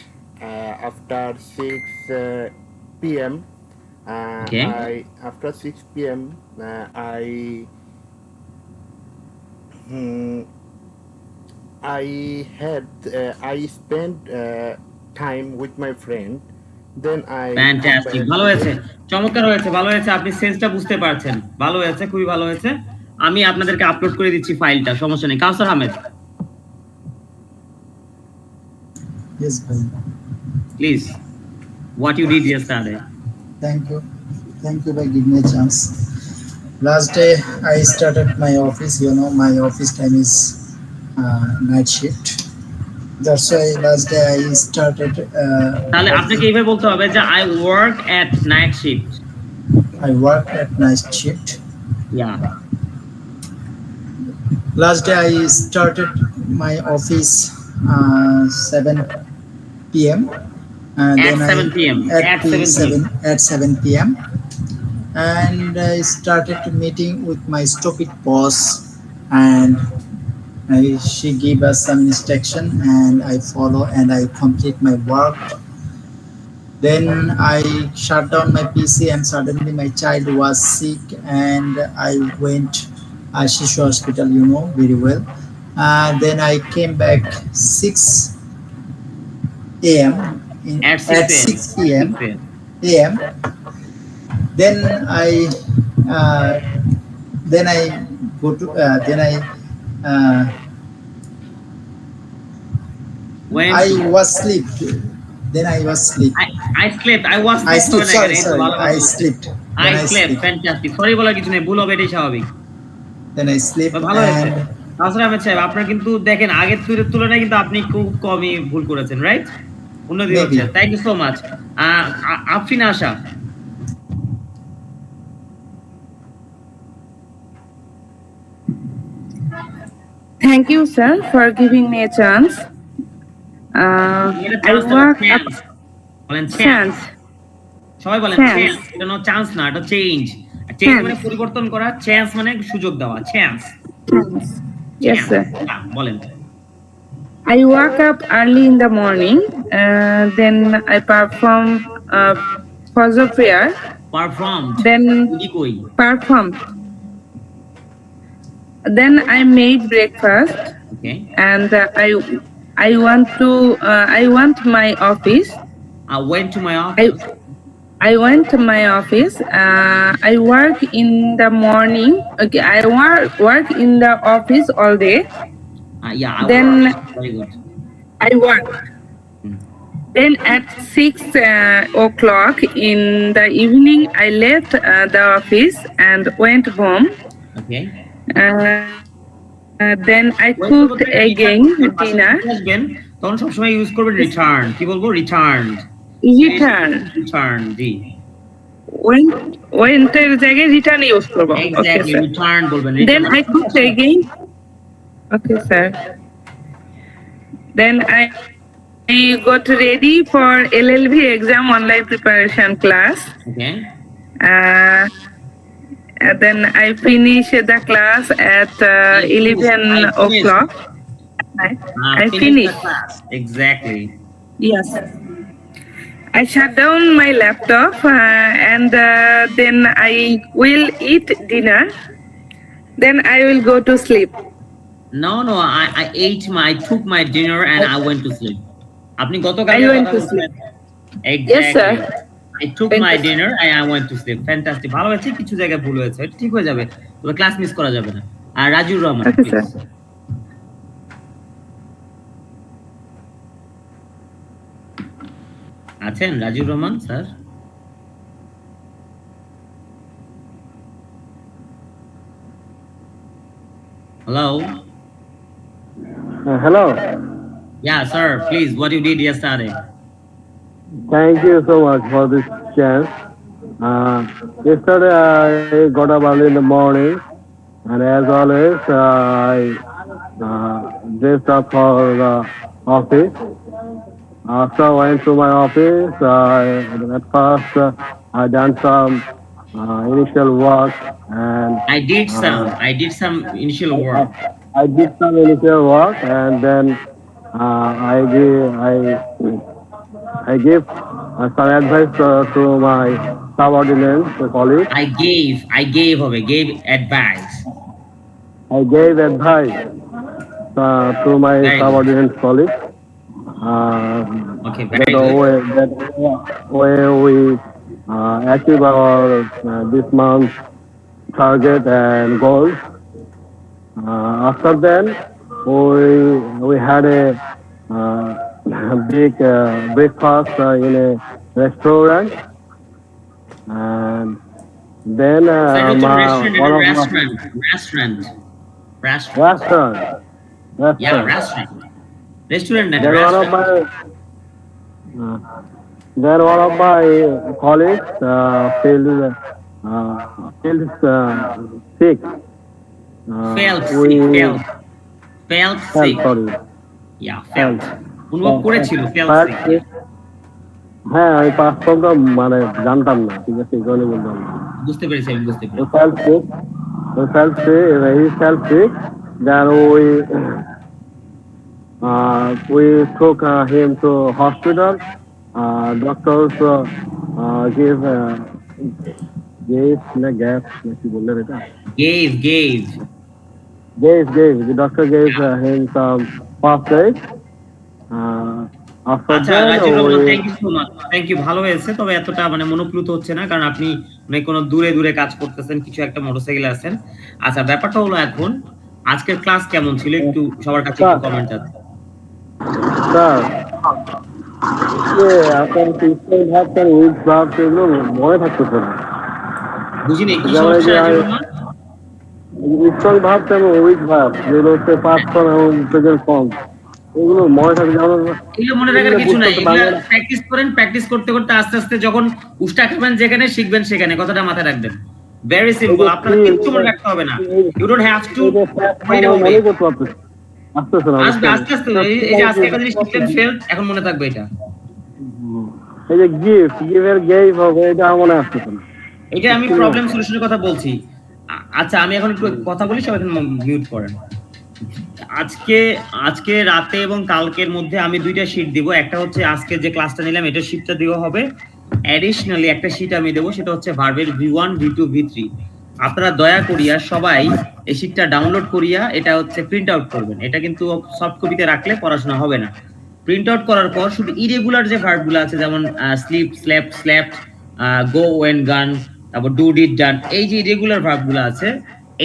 After 6 p.m. Okay. After 6 p.m. I spent time with my friend. Then I fantastic, ভালো হয়েছে, চমৎকার হয়েছে, ভালো হয়েছে, আপনি সেন্সটা বুঝতে পারছেন, ভালো হয়েছে, খুবই ভালো হয়েছে। আমি আপনাদেরকে আপলোড করে দিচ্ছি ফাইলটা, সমস্যা নেই। Kausar Ahmed, Yes, bhai. Please, what you did yesterday. Thank you. Thank you by giving me a chance. Last day I started my office. You know, my office time is night shift. That's why last day I started. তাহলে আপনাকে এইভাবে বলতে হবে যে I work at night shift. I work at night shift. Yeah. Last day I started my office 7 p.m. At 7 p.m. At 7 p.m. And I started meeting with my stupid boss, and she gave us some instruction, and I follow and I complete my work. Then I shut down my PC, and suddenly my child was sick, and I went Shishu Hospital, you know very well. Then I came back 6 a.m. At 6 p.m. a.m. Then I go to When I was sleep. Then I was sleep. I slept. I was I sleep. Sorry. I slept. I slept. Fantastic. Sorry বলা কিছু নেই, ভুল হবে, এটাই স্বাভাবিক। Then I sleep. ভালো হয়েছে। কাউসার আহমেদ সাহেব, আপনার কিন্তু দেখেন আগের তুলনায় কিন্তু আপনি খুব কমই ভুল করেছেন, রাইট? উন্নতি হচ্ছে। Thank you so much. Afrin Asha, Thank you, sir, for giving me a chance. I work up বলেন chance. সবাই বলেন Chance. চান্স, এটা নো চান্স না, এটা চেঞ্জ। চেঞ্জ মানে পরিবর্তন করা, চান্স মানে সুযোগ দেওয়া, চান্স। Yes, sir. বলেন। I wake up early in the morning, then I perform Fajr prayer. Performed. Then কই? performed. Then I made breakfast, Okay. and I went my office. I went to my office. I went to my office. I work in the morning. Okay, I work in the office all day. Yeah. Then very good. I work. Then at 6 o'clock in the evening, I left the office and went home. Okay. Then I cooked again dinner. তখন সবসময় use করবেন return. কি বলবো? Returned. Return, G. When এর জায়গায় return use করব। Exactly, return বলবেন। Then I cooked again. Okay, sir. Then I got ready for LLB exam online preparation class. Okay. Then I finished the class at 11 o'clock. I finished. Exactly. Yes. I shut down my laptop and then I will eat dinner. Then I will go to sleep. No, I took my dinner and I went to sleep. আপনি গতকাল I went to sleep. Yes, sir. I took my dinner and I went to sleep. Fantastic. ভালো হয়েছে, কিছু জায়গায় ভুল হয়েছে, এটা ঠিক হয়ে যাবে, তবে ক্লাস মিস করা যাবে না। আর রাজুর রহমান, Okay, sir. please. আছেন রাজুর Rahman sir? Hello. Hello. Yeah, sir. Please, what you did yesterday? Thank you so much for this chance. Yesterday I got up early in the morning, and as always I dressed up for the office. After I went to my office, at first I done some initial work, and I did some initial work. I did some initial work, and then I gave some advice to my subordinates, colleagues. Gave advice. I gave advice to my Very subordinate colleagues. Okay, very good. That way we achieve our this month's target and goals. After then, we had a big breakfast in a restaurant, and then Sir, it's a one of restaurant. restaurant. Yeah, restaurant. Restaurant. Then one of my colleagues felt sick. Felt sick. Sorry. Yeah, felt. অনুভব করেছিল felt sick. হ্যাঁ, আমি পাঁচ ফর্মটা মানে জানতাম না, ঠিক আছে, এই কারণে বললাম না। বুঝতে পেরেছি। He felt sick. Then we took him to hospital. Doctors gave The doctor gave him some first aid. After আচ্ছা that, Raju Rahman, thank you so much. Thank you, ভালো হয়েছে, তবে এতটা মানে মনোপ্লুত হচ্ছে না, কারণ আপনি মানে কোনো দূরে কাজ করতেছেন, কিছু একটা মোটরসাইকেলে আছেন। আচ্ছা, ব্যাপারটা হলো এখন আজকের ক্লাস কেমন ছিল একটু সবার কাছে একটু কমেন্ট আছে। স্যার, আপনার সিস্টেম ভাবছেন উইথ ভাবছ, এগুলো মনে থাকতেছে না। বুঝিনি কি সমস্যা রাজু রহমান? স্ট্রং ভাব এবং উইক ভাব, যেগুলো হচ্ছে পাস্ট ফর্ম এবং প্রেজেন্ট ফর্ম, এগুলো মনে থাকে। এগুলো মনে রাখার কিছু নাই, এগুলো প্র্যাকটিস করেন। প্র্যাকটিস করতে করতে আস্তে আস্তে যখন উষ্টা খাবেন যেখানে, শিখবেন সেখানে, কথাটা মাথায় রাখবেন। ভেরি সিম্পল, আপনার কিচ্ছু মনে রাখতে হবে না। ইউ ডোন্ট হ্যাভ টু আস্তে আস্তে এই যে আজকে একটা জিনিস শিখলেন, ফেল, এখন মনে থাকবে এটা। এই যে গিভের গেভ হবে, এটা মনে আসতেছে না। এটা আমি প্রবলেম সলিউশনের কথা বলছি। আচ্ছা, আমি এখন একটু কথা বলি, সবাই মিউট করেন। আজকে রাতে এবং কালকের মধ্যে আমি দুইটা শীট দিব। একটা হচ্ছে আজকে যে ক্লাসটা নিলাম এটা শীটটা দেওয়া হবে, অ্যাডিশনালি একটা শীট আমি দেবো, সেটা হচ্ছে ভার্বের V1, V2, V3। আপনারা দয়া করিয়া সবাই এই শীটটা ডাউনলোড করিয়া এটা হচ্ছে প্রিন্ট আউট করবেন। এটা কিন্তু সফট কপিতে রাখলে পড়াশোনা হবে না। প্রিন্ট আউট করার পর শুধু ইরেগুলার যে ভার্বগুলো আছে, যেমন sleep, slept, slept, go, went, gone, তারপর ডু, ডিড, ডান, এই যে ইরেগুলার ভার্বগুলো আছে,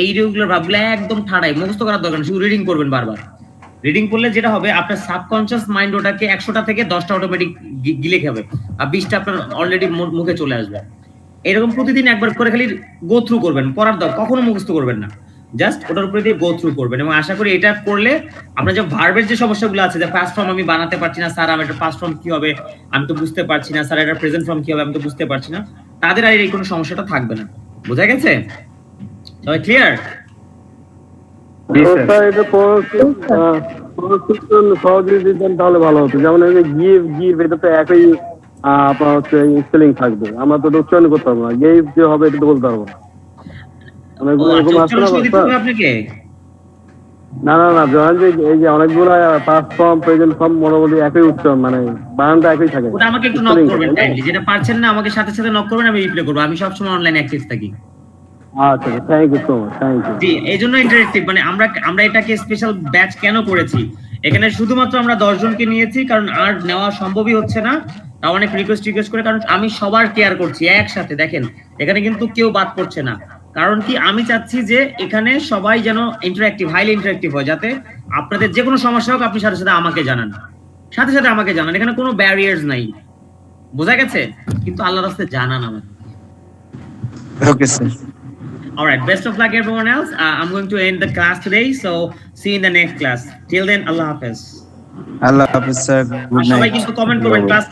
এই ইরেগুলার ভার্বগুলো একদম ঠাড়াই মুখস্থ করার দরকার নেই, শুধু রিডিং করবেন বারবার। রিডিং করলে যেটা হবে, আপনার সাবকনসিয়াস মাইন্ড ওটাকে 100টা থেকে 10টা অটোমেটিক গিলে খাবে, আর 20টা আপনার অলরেডি মুখে চলে আসবে। এরকম প্রতিদিন একবার করে খালি গো থ্রু করবেন, পড়ার দরকার, কখনো মুখস্থ করবেন না, জাস্ট ওটার উপরে দিয়ে গো থ্রু করবেন। এবং আশা করি এটা করলে আপনার যে ভার্বের যে সমস্যাগুলো আছে, যে পাস্ট ফর্ম আমি বানাতে পারছি না স্যার, আমার এটা পাস্ট ফর্ম কি হবে আমি তো বুঝতে পারছি না স্যার, এটা প্রেজেন্ট ফর্ম কি হবে আমি তো বুঝতে পারছি না, তাদের আর এই কোনো সমস্যাটা থাকবে না। বোঝা গেছে? সবাই ক্লিয়ার? সহজে দিতেন তাহলে ভালো হতো। যেমন এই যে গিভ, এটা তো একই আপনার হচ্ছে স্পেলিং থাকবে, আমরা তো উচ্চারণ করতে পারবো না। গেভ যে হবে এটা তো বলতে পারবো না। না, ধরেন যে এই যে অনেকগুলো পাস্ট ফর্ম, প্রেজেন্ট ফর্ম মোটামুটি একই উচ্চারণ, মানে বানানটা একই থাকে। ওটা আমাকে একটু নক করবেন কাইন্ডলি, যেটা পারছেন না আমাকে সাথে সাথে নক করবেন, আমি রিপ্লাই করব। আমি সবসময় অনলাইন অ্যাক্টিভ থাকি। আচ্ছা, thank you so much, thank you. জি, এই জন্য ইন্টারেক্টিভ, মানে আমরা এটাকে স্পেশাল ব্যাচ কেন করেছি, এখানে শুধুমাত্র আমরা 10 জনকে নিয়েছি কারণ আর নেওয়া সম্ভবই হচ্ছে না, তাও অনেক রিকোয়েস্ট করে, কারণ আমি সবার কেয়ার করছি একসাথে। দেখেন এখানে কিন্তু কেউ বাদ পড়ছে না, কারণ কি আমি চাচ্ছি যে এখানে সবাই যেন ইন্টারেক্টিভ, হাইলি ইন্টারেক্টিভ হয়, যাতে আপনাদের যে কোনো সমস্যা হোক আপনি সাথে সাথে আমাকে জানান, এখানে কোনো ব্যারিয়ার্স নাই, বোঝা গেছে? কিন্তু আল্লাহর রাস্তায় জানান আমাকে। Okay, sir. All right, best of luck everyone else. I'm going to end the class today, so see you in the next class. Till then, Allah Hafiz. Allah Hafiz, sir. Good সবাই night. কিন্তু comment করবেন class